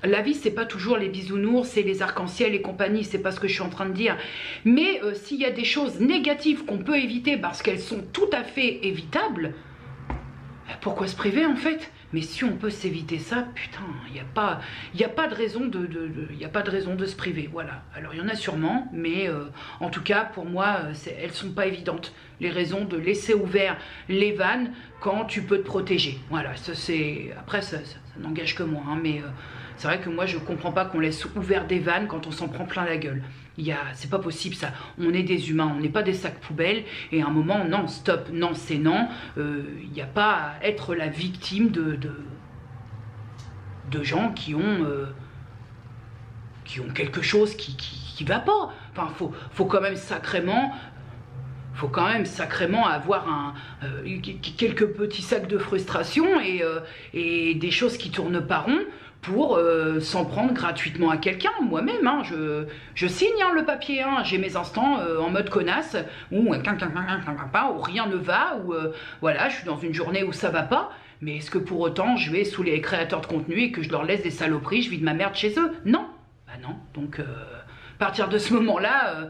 [SPEAKER 2] la vie, c'est pas toujours les bisounours, c'est les arcs-en-ciel et compagnie, c'est pas ce que je suis en train de dire. Mais s'il y a des choses négatives qu'on peut éviter parce qu'elles sont tout à fait évitables, pourquoi se priver en fait? Mais si on peut s'éviter ça, putain, il n'y a pas de raison de se priver, voilà. Alors il y en a sûrement, mais en tout cas pour moi, elles sont pas évidentes. Les raisons de laisser ouvert les vannes quand tu peux te protéger. Voilà, ça c'est... Après ça n'engage que moi, hein, mais c'est vrai que moi je comprends pas qu'on laisse ouvert des vannes quand on s'en prend plein la gueule. C'est pas possible ça, on est des humains, on n'est pas des sacs poubelles et à un moment non, stop, non c'est non, il n'y a pas à être la victime de gens qui ont quelque chose qui va pas. Enfin faut quand même sacrément avoir quelques petits sacs de frustration et des choses qui tournent pas rond pour s'en prendre gratuitement à quelqu'un. Moi-même, hein, je signe hein, le papier, hein, j'ai mes instants en mode connasse, où rien ne va, où voilà, je suis dans une journée où ça va pas, mais est-ce que pour autant je vais sous les créateurs de contenu et que je leur laisse des saloperies, je vis de ma merde chez eux? Non, bah non, donc à partir de ce moment-là,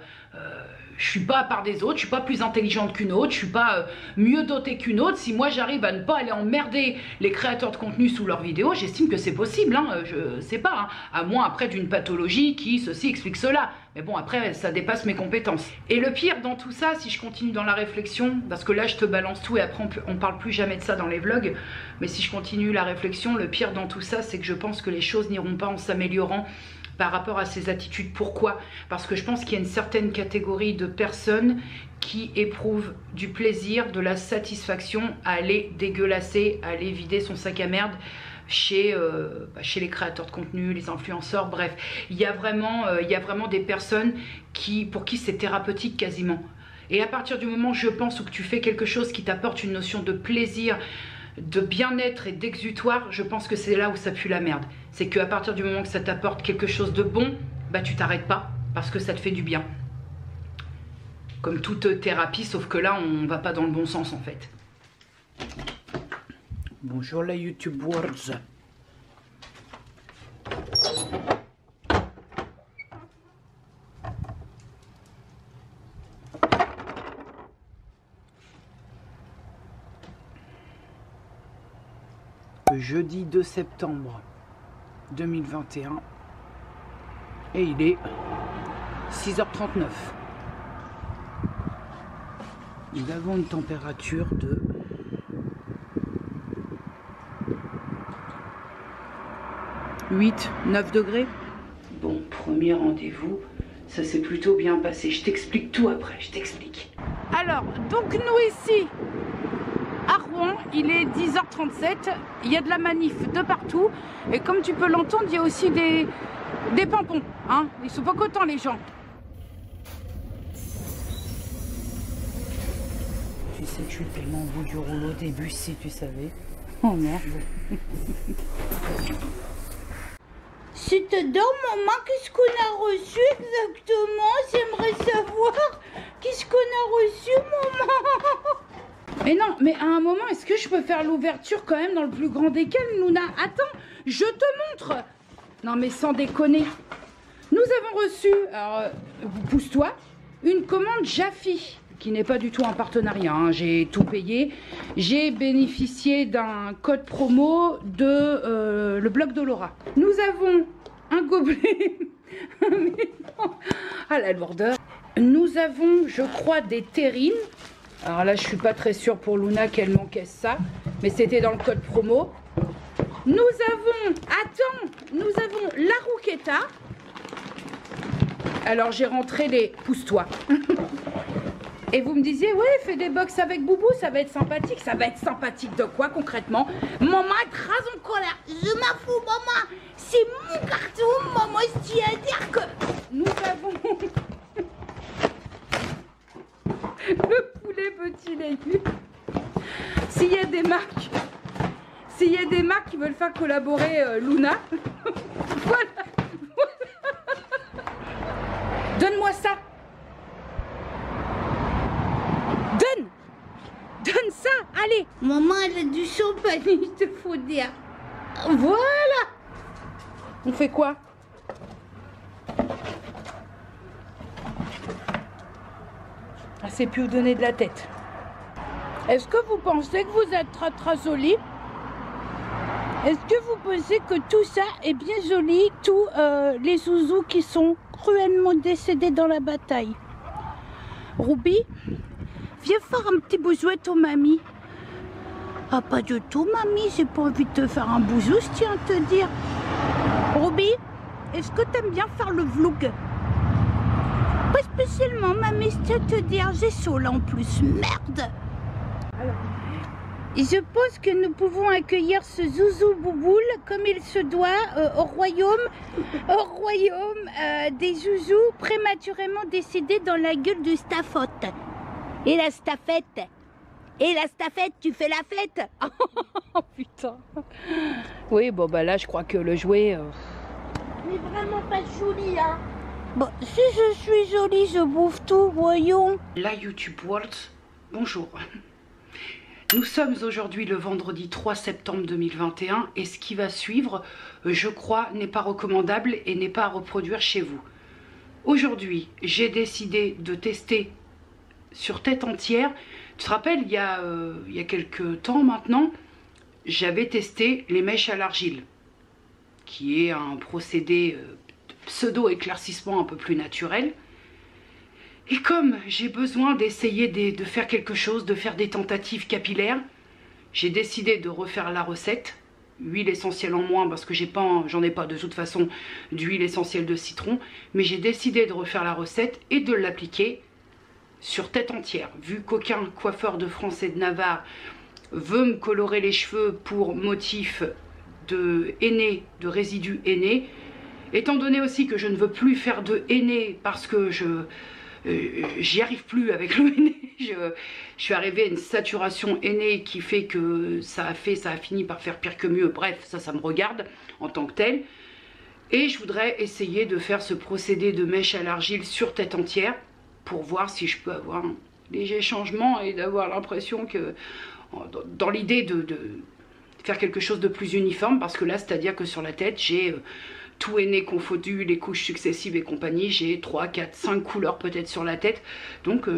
[SPEAKER 2] je suis pas à part des autres, je suis pas plus intelligente qu'une autre, je suis pas mieux dotée qu'une autre. Si moi j'arrive à ne pas aller emmerder les créateurs de contenu sous leurs vidéos, j'estime que c'est possible, hein, je sais pas, hein, à moins après d'une pathologie qui ceci explique cela. Mais bon, après ça dépasse mes compétences. Et le pire dans tout ça, si je continue dans la réflexion, parce que là je te balance tout et après on parle plus jamais de ça dans les vlogs, mais si je continue la réflexion, le pire dans tout ça, c'est que je pense que les choses n'iront pas en s'améliorant par rapport à ces attitudes. Pourquoi? Parce que je pense qu'il y a une certaine catégorie de personnes qui éprouvent du plaisir, de la satisfaction à aller dégueulasser, à aller vider son sac à merde chez les créateurs de contenu, les influenceurs, bref. Il y a vraiment des personnes pour qui c'est thérapeutique quasiment. Et à partir du moment, je pense, où que tu fais quelque chose qui t'apporte une notion de plaisir, de bien-être et d'exutoire, je pense que c'est là où ça pue la merde. C'est qu'à partir du moment que ça t'apporte quelque chose de bon, bah tu t'arrêtes pas parce que ça te fait du bien. Comme toute thérapie, sauf que là on va pas dans le bon sens en fait. Bonjour la YouTube Words. Jeudi 2 septembre 2021 et il est 6h39. Nous avons une température de 8-9 degrés. Bon, premier rendez-vous, ça s'est plutôt bien passé. Je t'explique tout après, je t'explique. Alors, donc nous ici à Rouen, il est 10h37, il y a de la manif de partout et comme tu peux l'entendre, il y a aussi des pimpons, hein, ils sont pas contents les gens. Tu sais que je suis tellement au bout du rouleau au début, si tu savais. Oh merde.
[SPEAKER 3] C'est-à-dire, maman, qu'est-ce qu'on a reçu exactement? J'aimerais savoir. qu'est-ce qu'on a reçu, maman?
[SPEAKER 2] Mais non, mais à un moment, est-ce que je peux faire l'ouverture quand même dans le plus grand des calmes, Luna? Attends, je te montre. Non mais sans déconner. Nous avons reçu, alors pousse-toi, une commande Jaffy, qui n'est pas du tout un partenariat, hein. J'ai tout payé. J'ai bénéficié d'un code promo de le blog de Laura. Nous avons un gobelet. Mais non. Ah la lourdeur. Nous avons, je crois, des terrines. Alors là, je suis pas très sûre pour Luna qu'elle m'encaisse ça, mais c'était dans le code promo. Nous avons, attends, nous avons la Rouquetta. Alors j'ai rentré les, pousse-toi. Et vous me disiez, ouais, fais des box avec Boubou, ça va être sympathique. Ça va être sympathique de quoi concrètement? Maman est très en colère.
[SPEAKER 3] Je m'en fous, maman. C'est mon carton, maman. Je tiens à dire que
[SPEAKER 2] nous avons le poulet petit légume. S'il y a des marques, qui veulent faire collaborer Luna, voilà. Donne-moi ça. Donne ça, allez.
[SPEAKER 3] maman, elle a du champagne, il te faut dire.
[SPEAKER 2] Voilà. On fait quoi? Ah, c'est plus vous donner de la tête. Est-ce que vous pensez que vous êtes très très joli? Est-ce que vous pensez que tout ça est bien joli? Tous les zouzous qui sont cruellement décédés dans la bataille. Ruby, viens faire un petit bisou à ton mamie. Ah, pas du tout, mamie, j'ai pas envie de te faire un bisou, je tiens à te dire. Ruby, est-ce que t'aimes bien faire le vlog? Pas spécialement, mamie, je tiens à te dire, j'ai chaud là en plus, merde. Alors, je pense que nous pouvons accueillir ce zouzou bouboule comme il se doit au royaume des zouzous prématurément décédés dans la gueule du Stafford. Et la staffette? Et la staffette, tu fais la fête? Oh putain. Oui, bon bah là je crois que le jouet...
[SPEAKER 3] Mais vraiment pas jolie, hein. Bon, si je suis jolie, je bouffe tout, voyons.
[SPEAKER 2] La YouTube World, bonjour. Nous sommes aujourd'hui le vendredi 3 septembre 2021 et ce qui va suivre, je crois, n'est pas recommandable et n'est pas à reproduire chez vous. Aujourd'hui, j'ai décidé de tester sur tête entière. Tu te rappelles, il y a quelques temps maintenant, j'avais testé les mèches à l'argile, qui est un procédé pseudo-éclaircissement un peu plus naturel. Et comme j'ai besoin d'essayer de faire quelque chose, de faire des tentatives capillaires, j'ai décidé de refaire la recette. Huile essentielle en moins parce que j'en ai pas de toute façon d'huile essentielle de citron. Mais j'ai décidé de refaire la recette et de l'appliquer sur tête entière. Vu qu'aucun coiffeur de France et de Navarre veut me colorer les cheveux pour motif de henné, de résidus henné, étant donné aussi que je ne veux plus faire de henné parce que j'y arrive plus avec le henné. Je suis arrivée à une saturation henné qui fait que ça a fini par faire pire que mieux. Bref, ça me regarde en tant que tel. Et je voudrais essayer de faire ce procédé de mèche à l'argile sur tête entière pour voir si je peux avoir un léger changement et d'avoir l'impression que, dans l'idée de faire quelque chose de plus uniforme, parce que là, c'est-à-dire que sur la tête, j'ai tout henné confondu, les couches successives et compagnie, j'ai 3, 4, 5 couleurs peut-être sur la tête, donc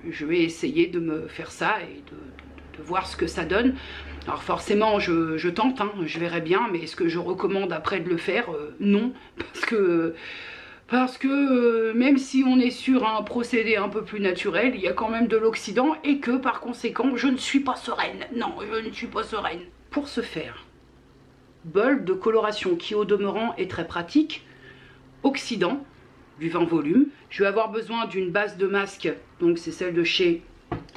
[SPEAKER 2] je vais essayer de me faire ça et de voir ce que ça donne. Alors forcément je tente, hein, je verrai bien, mais est-ce que je recommande après de le faire? Non, parce que même si on est sur un procédé un peu plus naturel, il y a quand même de l'oxydant et que par conséquent je ne suis pas sereine. Non, je ne suis pas sereine. Pour ce faire, bol de coloration qui au demeurant est très pratique, oxydant, du 20 volumes. Je vais avoir besoin d'une base de masque, donc c'est celle de chez,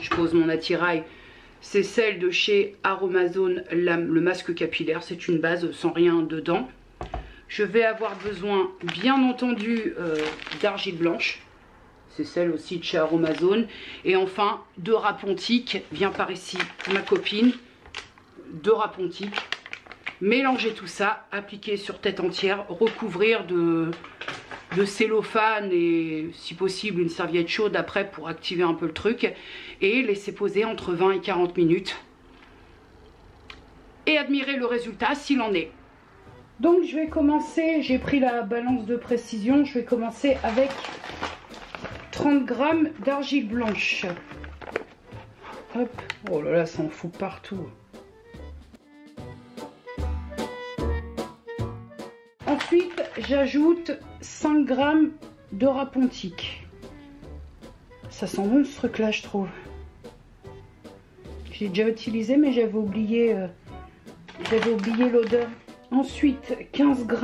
[SPEAKER 2] je pose mon attirail, c'est celle de chez Aromazone, le masque capillaire, c'est une base sans rien dedans. Je vais avoir besoin bien entendu d'argile blanche, c'est celle aussi de chez Aromazone. Et enfin 2 râpes pontiques, viens par ici ma copine, 2 râpes pontiques. Mélanger tout ça, appliquer sur tête entière, recouvrir de cellophane et si possible une serviette chaude après pour activer un peu le truc. Et laisser poser entre 20 et 40 minutes. Et admirer le résultat s'il en est. Donc je vais commencer, j'ai pris la balance de précision, je vais commencer avec 30 g d'argile blanche. Hop, oh là là, ça en fout partout. Ensuite, j'ajoute 5 g de rapontique. Ça sent bon ce truc là, je trouve. J'ai déjà utilisé mais j'avais oublié l'odeur. Ensuite 15 g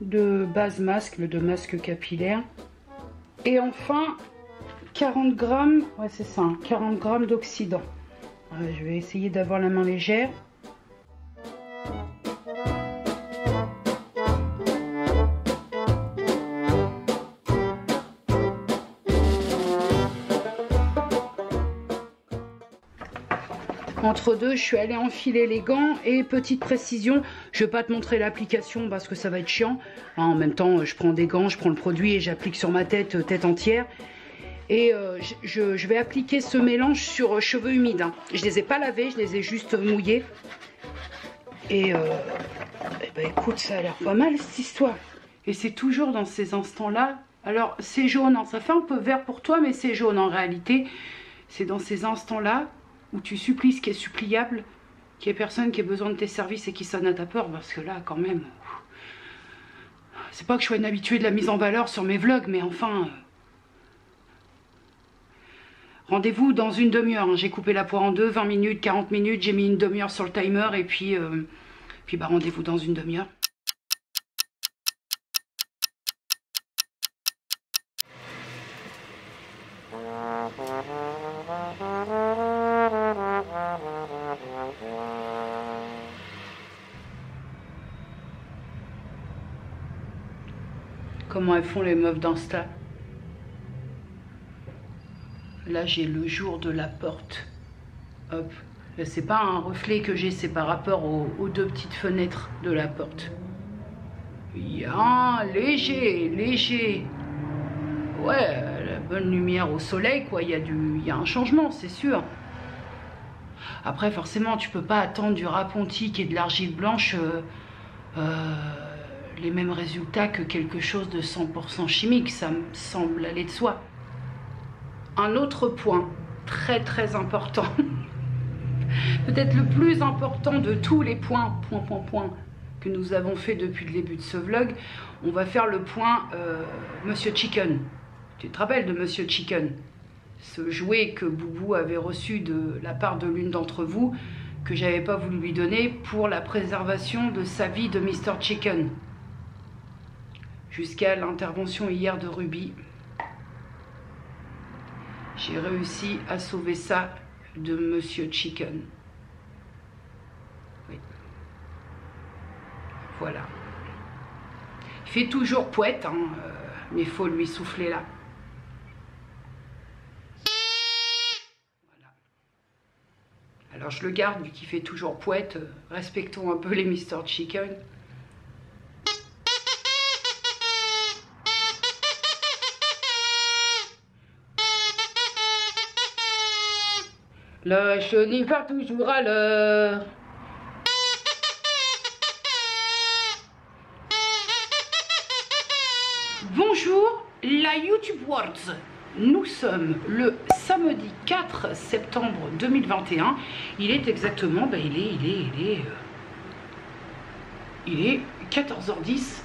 [SPEAKER 2] de base masque, de masque capillaire. Et enfin 40 g, ouais c'est ça, 40 g d'oxydant. Je vais essayer d'avoir la main légère. Entre deux, je suis allée enfiler les gants et petite précision, je ne vais pas te montrer l'application parce que ça va être chiant. En même temps, je prends des gants, je prends le produit et j'applique sur ma tête, tête entière. Et je vais appliquer ce mélange sur cheveux humides. Je ne les ai pas lavés, je les ai juste mouillés. Et ben écoute, ça a l'air pas mal cette histoire. Et c'est toujours dans ces instants-là. Alors c'est jaune, hein, ça fait un peu vert pour toi, mais c'est jaune en réalité. C'est dans ces instants-là où tu supplies ce qui est suppliable, qu'il n'y ait personne qui ait besoin de tes services et qui sonne à ta peur, parce que là, quand même, c'est pas que je sois une habituée de la mise en valeur sur mes vlogs, mais enfin, rendez-vous dans une demi-heure, hein. J'ai coupé la poire en deux, 20 minutes, 40 minutes, j'ai mis une demi-heure sur le timer, et puis bah, rendez-vous dans une demi-heure. Comment elles font les meufs d'Insta. Là j'ai le jour de la porte. Hop. Là c'est pas un reflet que j'ai, c'est par rapport aux deux petites fenêtres de la porte. Il y a un léger, léger. Ouais, la bonne lumière au soleil quoi, il y a un changement, c'est sûr. Après forcément tu peux pas attendre du rapontique et de l'argile blanche les mêmes résultats que quelque chose de 100% chimique, ça me semble aller de soi. Un autre point très très important, peut-être le plus important de tous les points, que nous avons fait depuis le début de ce vlog, on va faire le point Monsieur Chicken. Tu te rappelles de Monsieur Chicken? Ce jouet que Boubou avait reçu de la part de l'une d'entre vous, que j'avais pas voulu lui donner pour la préservation de sa vie de Mr. Chicken. Jusqu'à l'intervention hier de Ruby. J'ai réussi à sauver ça de Monsieur Chicken. Oui. Voilà. Il fait toujours poète, hein, mais il faut lui souffler là. Voilà. Alors je le garde, vu qu'il fait toujours poète. Respectons un peu les Mr. Chicken. Le chenille part toujours à l'heure. Bonjour la YouTube World. Nous sommes le samedi 4 septembre 2021. Il est exactement, ben il est 14h10.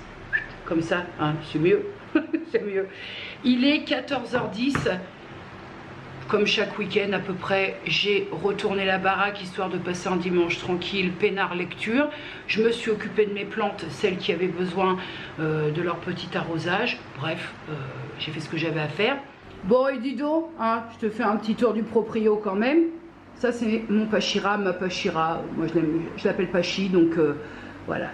[SPEAKER 2] Comme ça, hein, c'est mieux. C'est mieux. Il est 14h10. Comme chaque week-end à peu près, j'ai retourné la baraque histoire de passer un dimanche tranquille, peinard lecture. Je me suis occupée de mes plantes, celles qui avaient besoin de leur petit arrosage. Bref, j'ai fait ce que j'avais à faire. Bon et Dido, hein, je te fais un petit tour du proprio quand même. Ça c'est mon Pachira, ma Pachira. Moi je l'appelle Pachi, donc voilà.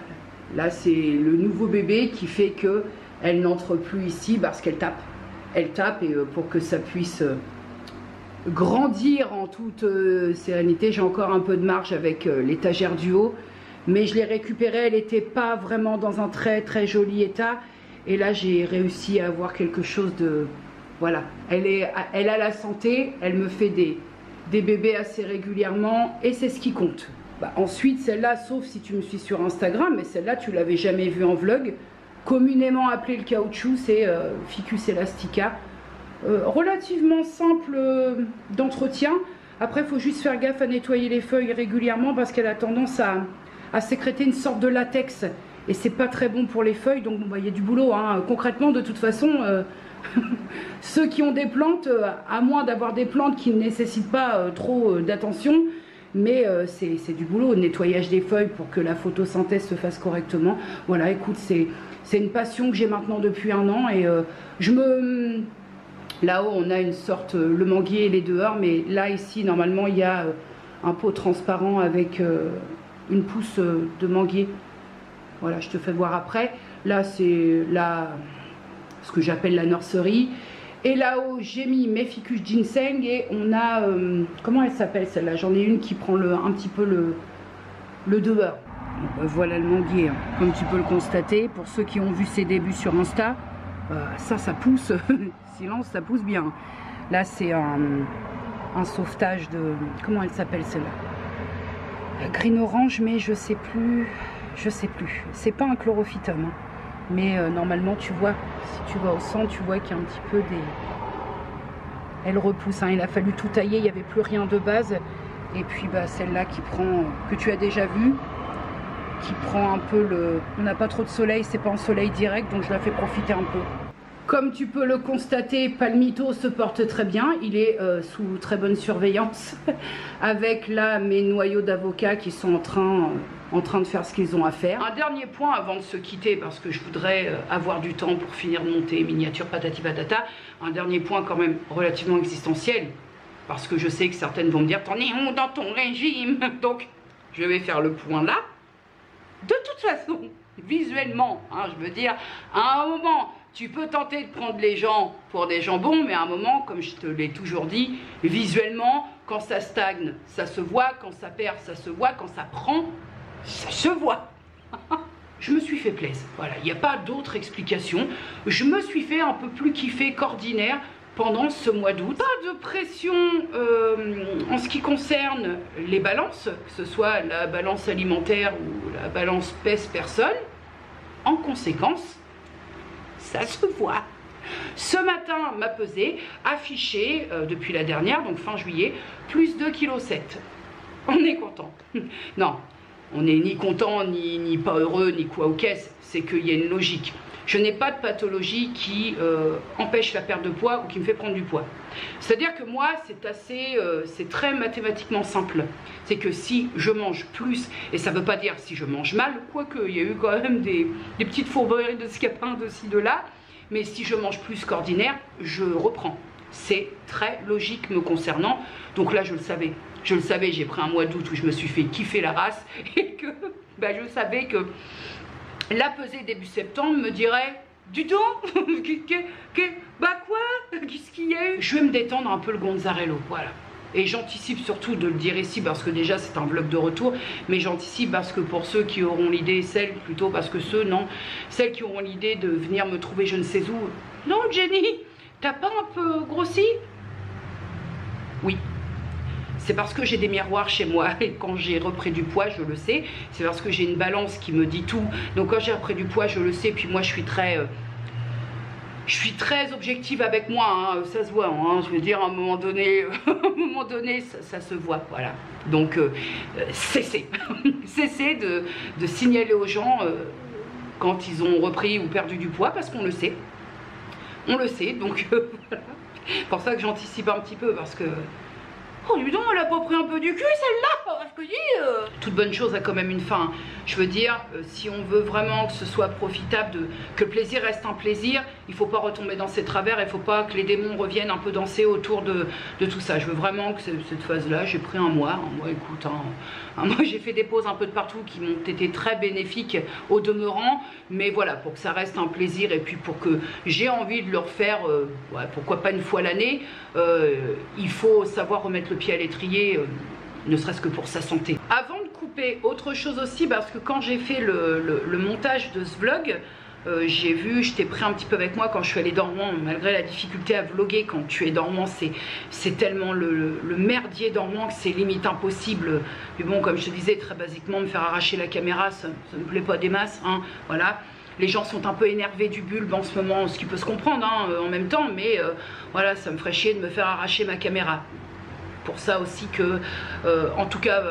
[SPEAKER 2] Là c'est le nouveau bébé qui fait que elle n'entre plus ici parce qu'elle tape. Elle tape et pour que ça puisse... grandir en toute sérénité. J'ai encore un peu de marge avec l'étagère du haut, mais je l'ai récupérée, elle n'était pas vraiment dans un très très joli état Et là, j'ai réussi à avoir quelque chose de... Voilà, elle a la santé, elle me fait des bébés assez régulièrement et c'est ce qui compte. Bah, ensuite, celle-là, sauf si tu me suis sur Instagram, mais celle-là, tu l'avais jamais vue en vlog, communément appelée le caoutchouc, c'est Ficus elastica. Relativement simple d'entretien. Après, il faut juste faire gaffe à nettoyer les feuilles régulièrement parce qu'elle a tendance à sécréter une sorte de latex. Et c'est pas très bon pour les feuilles, donc bon, bah, y a du boulot. Hein. Concrètement, de toute façon, ceux qui ont des plantes, à moins d'avoir des plantes qui ne nécessitent pas trop d'attention, mais c'est du boulot, nettoyage des feuilles pour que la photosynthèse se fasse correctement. Voilà, écoute, c'est une passion que j'ai maintenant depuis 1 an et là-haut, on a une sorte, le manguier et les dehors, mais là, ici, normalement, il y a un pot transparent avec une pousse de manguier. Voilà, je te fais voir après. Là, c'est ce que j'appelle la nurserie. Et là-haut, j'ai mis mes ficus ginseng et on a... comment elle s'appelle celle-là? J'en ai une qui prend un petit peu le dehors. Voilà le manguier, hein. Comme tu peux le constater, pour ceux qui ont vu ses débuts sur Insta, ça pousse. Silence, ça pousse bien. Là, c'est un sauvetage de... Comment elle s'appelle celle-là? Green orange, mais je sais plus. C'est pas un chlorophytum, hein. Mais normalement, tu vois, si tu vas au centre, tu vois qu'il y a un petit peu des... Elle repousse, hein. Il a fallu tout tailler, il n'y avait plus rien de base. Et puis bah, celle-là qui prend, que tu as déjà vue, qui prend un peu le... On n'a pas trop de soleil, c'est pas en soleil direct, donc je la fais profiter un peu. Comme tu peux le constater, Palmito se porte très bien. Il est sous très bonne surveillance. Avec là mes noyaux d'avocat qui sont en train de faire ce qu'ils ont à faire. Un dernier point avant de se quitter, parce que je voudrais avoir du temps pour finir de monter miniature patati patata. Un dernier point quand même relativement existentiel. Parce que je sais que certaines vont me dire, t'en es où dans ton régime? Donc je vais faire le point là. De toute façon, visuellement, hein, je veux dire, à un moment... Tu peux tenter de prendre les gens pour des jambons, mais à un moment, comme je te l'ai toujours dit, visuellement, quand ça stagne, ça se voit, quand ça perd, ça se voit, quand ça prend, ça se voit. Je me suis fait plaisir, voilà, il n'y a pas d'autre explication. Je me suis fait un peu plus kiffer qu'ordinaire pendant ce mois d'août. Pas de pression en ce qui concerne les balances, que ce soit la balance alimentaire ou la balance pèse-personne. En conséquence, ça se voit. Ce matin, ma pesée affichée depuis la dernière, donc fin juillet, plus 2,7 kg. On est content. Non, on n'est ni content, ni pas heureux, ni quoi au caisse. C'est qu'il y a une logique. Je n'ai pas de pathologie qui empêche la perte de poids ou qui me fait prendre du poids. C'est-à-dire que moi, c'est très mathématiquement simple. C'est que si je mange plus, et ça ne veut pas dire si je mange mal, quoique il y a eu quand même des petites fourberies de scapin de ci, de là, mais si je mange plus qu'ordinaire, je reprends. C'est très logique me concernant. Donc là, je le savais. Je le savais, j'ai pris un mois d'août où je me suis fait kiffer la race et que bah, je savais que la pesée début septembre me dirait du tout. Bah quoi? Qu'est-ce qu'il y a eu? Je vais me détendre un peu le Gonzarello, voilà. Et j'anticipe surtout de le dire ici parce que déjà c'est un vlog de retour, mais j'anticipe parce que pour ceux qui auront l'idée, celles qui auront l'idée de venir me trouver je ne sais où. Non Jenny, t'as pas un peu grossi? Oui. C'est parce que j'ai des miroirs chez moi et quand j'ai repris du poids, je le sais. C'est parce que j'ai une balance qui me dit tout. Donc quand j'ai repris du poids, je le sais. Puis moi, je suis très objective avec moi. Hein. Ça se voit. Hein. Je veux dire, à un moment donné, ça se voit. Voilà. Donc, cessez. Cessez de signaler aux gens quand ils ont repris ou perdu du poids parce qu'on le sait. On le sait. Donc, voilà. C'est pour ça que j'anticipe un petit peu parce que... Oh, dis donc, elle a pas pris un peu du cul, celle-là, je peux dire. Toute bonne chose a quand même une fin. Je veux dire, si on veut vraiment que ce soit profitable, que le plaisir reste un plaisir, il faut pas retomber dans ses travers, il faut pas que les démons reviennent un peu danser autour de tout ça. Je veux vraiment que cette phase-là, j'ai pris un mois, écoute, un mois j'ai fait des pauses un peu de partout qui m'ont été très bénéfiques au demeurant, mais voilà, pour que ça reste un plaisir et puis pour que j'ai envie de le refaire, ouais, pourquoi pas une fois l'année, il faut savoir remettre le pied à l'étrier, ne serait-ce que pour sa santé. Avant de couper, autre chose aussi, parce que quand j'ai fait le montage de ce vlog, j'ai vu, je t'ai pris un petit peu avec moi quand je suis allée dans Rouen, malgré la difficulté à vlogger quand tu es dans Rouen, c'est tellement le merdier dans Rouen que c'est limite impossible. Mais bon, comme je te disais, très basiquement, me faire arracher la caméra, ça ne me plaît pas des masses, hein, voilà. Les gens sont un peu énervés du bulbe en ce moment, ce qui peut se comprendre hein, en même temps, mais voilà, ça me ferait chier de me faire arracher ma caméra. Pour ça aussi que, en tout cas,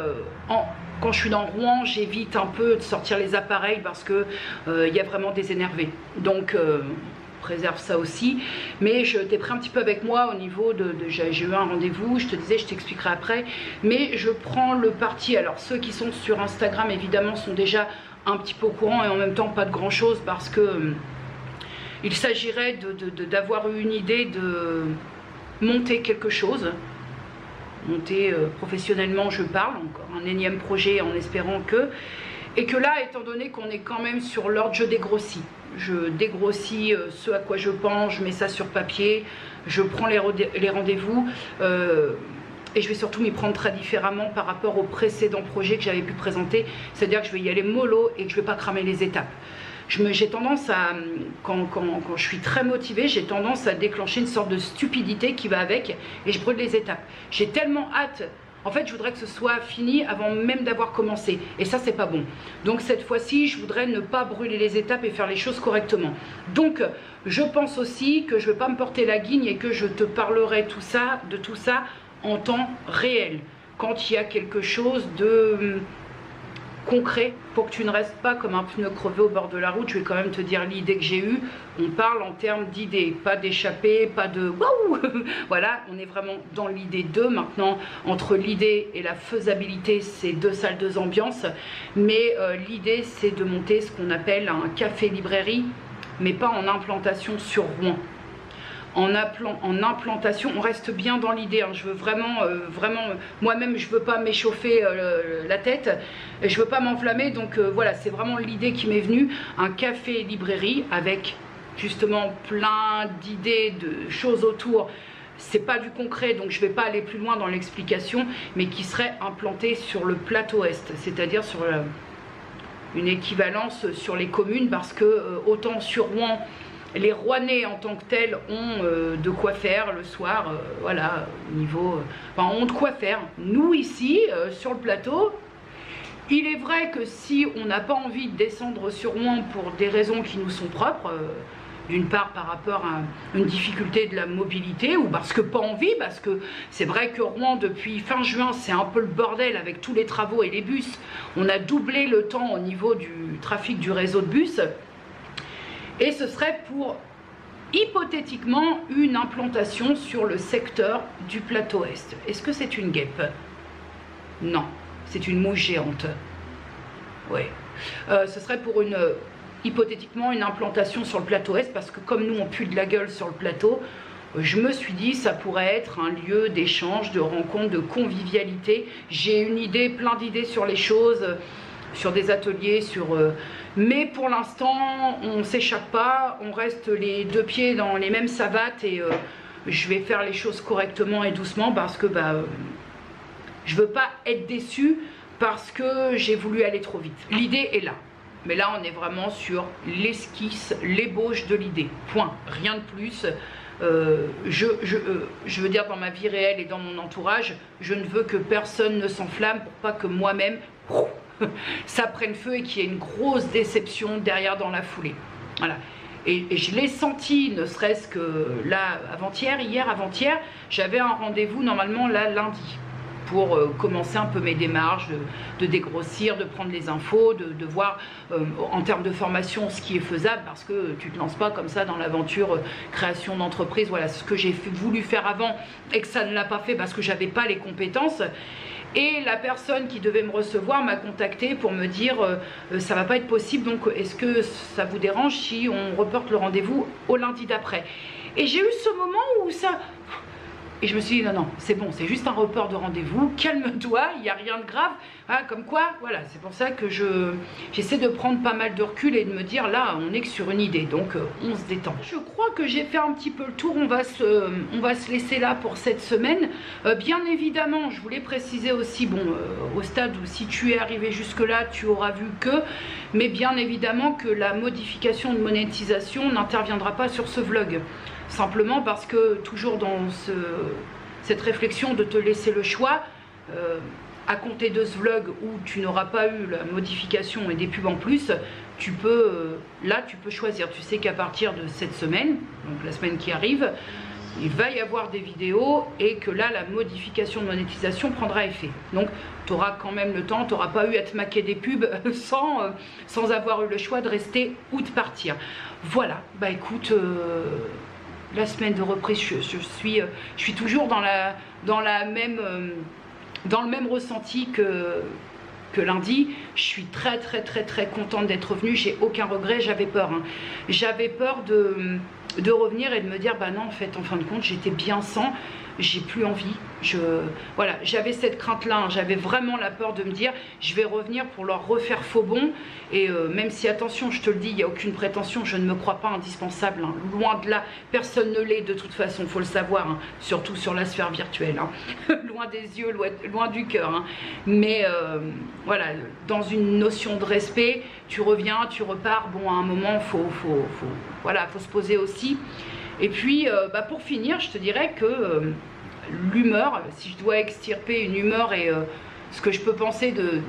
[SPEAKER 2] quand je suis dans Rouen, j'évite un peu de sortir les appareils parce que y a vraiment des énervés. Donc, préserve ça aussi. Mais je t'ai pris un petit peu avec moi au niveau j'ai eu un rendez-vous, je te disais, je t'expliquerai après. Mais je prends le parti. Alors, ceux qui sont sur Instagram, évidemment, sont déjà un petit peu au courant et en même temps pas de grand chose parce que il s'agirait d'avoir eu une idée de monter quelque chose, monter professionnellement, je parle, encore un énième projet en espérant que, et que là, étant donné qu'on est quand même sur l'ordre, je dégrossis ce à quoi je pense, je mets ça sur papier, je prends les rendez-vous et je vais surtout m'y prendre très différemment par rapport aux précédents projets que j'avais pu présenter. C'est-à-dire que je vais y aller mollo et que je ne vais pas cramer les étapes. J'ai tendance à, quand je suis très motivée, j'ai tendance à déclencher une sorte de stupidité qui va avec et je brûle les étapes. J'ai tellement hâte, en fait je voudrais que ce soit fini avant même d'avoir commencé et ça c'est pas bon. Donc cette fois-ci je voudrais ne pas brûler les étapes et faire les choses correctement. Donc je pense aussi que je ne vais pas me porter la guigne et que je te parlerai de tout ça en temps réel, quand il y a quelque chose de concret, pour que tu ne restes pas comme un pneu crevé au bord de la route. Je vais quand même te dire l'idée que j'ai eue. On parle en termes d'idées, pas d'échappée, pas de waouh. Voilà, on est vraiment dans l'idée 2 maintenant. Entre l'idée et la faisabilité, c'est 2 salles, 2 ambiances. Mais l'idée, c'est de monter ce qu'on appelle un café-librairie, mais pas en implantation sur Rouen. En implantation, on reste bien dans l'idée, hein. Je veux vraiment, moi-même je veux pas m'échauffer la tête, je veux pas m'enflammer, donc voilà, c'est vraiment l'idée qui m'est venue, un café-librairie avec justement plein d'idées, de choses autour. C'est pas du concret, donc je vais pas aller plus loin dans l'explication, mais qui serait implanté sur le plateau Est, c'est-à-dire sur une équivalence sur les communes, parce que autant sur Rouen, les Rouennais en tant que tels ont de quoi faire le soir, voilà, au niveau, enfin, ont de quoi faire. Nous ici, sur le plateau, il est vrai que si on n'a pas envie de descendre sur Rouen pour des raisons qui nous sont propres, d'une part par rapport à une difficulté de la mobilité, ou parce que pas envie, parce que c'est vrai que Rouen depuis fin juin c'est un peu le bordel avec tous les travaux et les bus. On a doublé le temps au niveau du trafic du réseau de bus. Et ce serait pour, hypothétiquement, une implantation sur le secteur du plateau Est. Est-ce que c'est une guêpe? Non, c'est une mouche géante. Oui. Ce serait pour hypothétiquement, une implantation sur le plateau Est, parce que comme nous, on pue de la gueule sur le plateau, je me suis dit, ça pourrait être un lieu d'échange, de rencontre, de convivialité. J'ai une idée, plein d'idées sur les choses, sur des ateliers, mais pour l'instant on ne s'échappe pas, on reste les 2 pieds dans les mêmes savates et je vais faire les choses correctement et doucement parce que je veux pas être déçue parce que j'ai voulu aller trop vite. L'idée est là, mais là on est vraiment sur l'esquisse, l'ébauche de l'idée, point, rien de plus. Je veux dire, dans ma vie réelle et dans mon entourage, je ne veux que personne ne s'enflamme pour pas que moi-même ça prenne feu et qu'il y ait une grosse déception derrière dans la foulée. Voilà. Et je l'ai senti, ne serait-ce que là, hier avant-hier, j'avais un rendez-vous normalement là lundi pour commencer un peu mes démarches, de dégrossir, de prendre les infos, de voir en termes de formation ce qui est faisable, parce que tu ne te lances pas comme ça dans l'aventure création d'entreprise. Voilà ce que j'ai voulu faire avant et que ça ne l'a pas fait parce que j'avais pas les compétences. Et la personne qui devait me recevoir m'a contacté pour me dire ça va pas être possible, donc est-ce que ça vous dérange si on reporte le rendez-vous au lundi d'après? Et j'ai eu ce moment où Et je me suis dit, non, non, c'est bon, c'est juste un report de rendez-vous, calme-toi, il n'y a rien de grave. Hein, comme quoi, voilà, c'est pour ça que j'essaie de prendre pas mal de recul et de me dire, là, on est que sur une idée, donc on se détend. Je crois que j'ai fait un petit peu le tour, on va se laisser là pour cette semaine. Bien évidemment, je voulais préciser aussi, bon, au stade où si tu es arrivé jusque-là, tu auras vu que, mais bien évidemment que la modification de monétisation n'interviendra pas sur ce vlog. Simplement parce que toujours dans cette réflexion de te laisser le choix, à compter de ce vlog où tu n'auras pas eu la modification et des pubs en plus, tu peux choisir. Tu sais qu'à partir de cette semaine, donc la semaine qui arrive, il va y avoir des vidéos et que là la modification de monétisation prendra effet. Donc tu auras quand même le temps, tu n'auras pas eu à te maquer des pubs sans avoir eu le choix de rester ou de partir. Voilà, bah écoute, la semaine de reprise, je suis toujours dans le même ressenti que lundi. Je suis très contente d'être revenue, j'ai aucun regret, j'avais peur. Hein. J'avais peur de revenir et de me dire, bah non, en fait, en fin de compte, j'étais bien sans, j'ai plus envie. Voilà, j'avais cette crainte-là, hein. J'avais vraiment la peur de me dire, je vais revenir pour leur refaire faux bon. Et même si, attention, je te le dis, il n'y a aucune prétention, je ne me crois pas indispensable. Hein. Loin de là, personne ne l'est de toute façon, il faut le savoir, hein. Surtout sur la sphère virtuelle. Hein. Loin des yeux, loin du cœur. Hein. Mais voilà, dans une notion de respect, tu reviens, tu repars. Bon, à un moment, voilà, faut se poser aussi. Et puis, bah, pour finir, je te dirais que l'humeur, si je dois extirper une humeur et ce que je peux penser de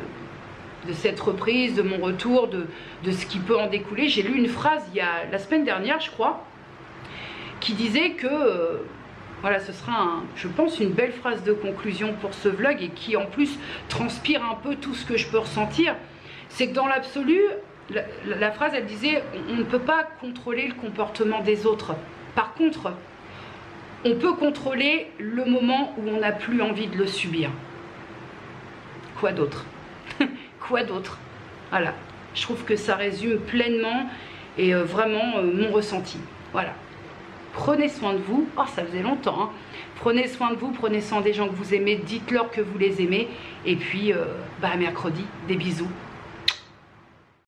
[SPEAKER 2] cette reprise, de mon retour, de ce qui peut en découler, j'ai lu une phrase la semaine dernière, je crois, qui disait que, voilà, ce sera, je pense, une belle phrase de conclusion pour ce vlog et qui en plus transpire un peu tout ce que je peux ressentir. C'est que dans l'absolu, la phrase, elle disait, on ne peut pas contrôler le comportement des autres. Par contre, on peut contrôler le moment où on n'a plus envie de le subir. Quoi d'autre? Quoi d'autre? Voilà, je trouve que ça résume pleinement et vraiment mon ressenti. Voilà. Prenez soin de vous. Oh, ça faisait longtemps. Hein. Prenez soin de vous, prenez soin des gens que vous aimez, dites-leur que vous les aimez. Et puis, bah, à mercredi, des bisous.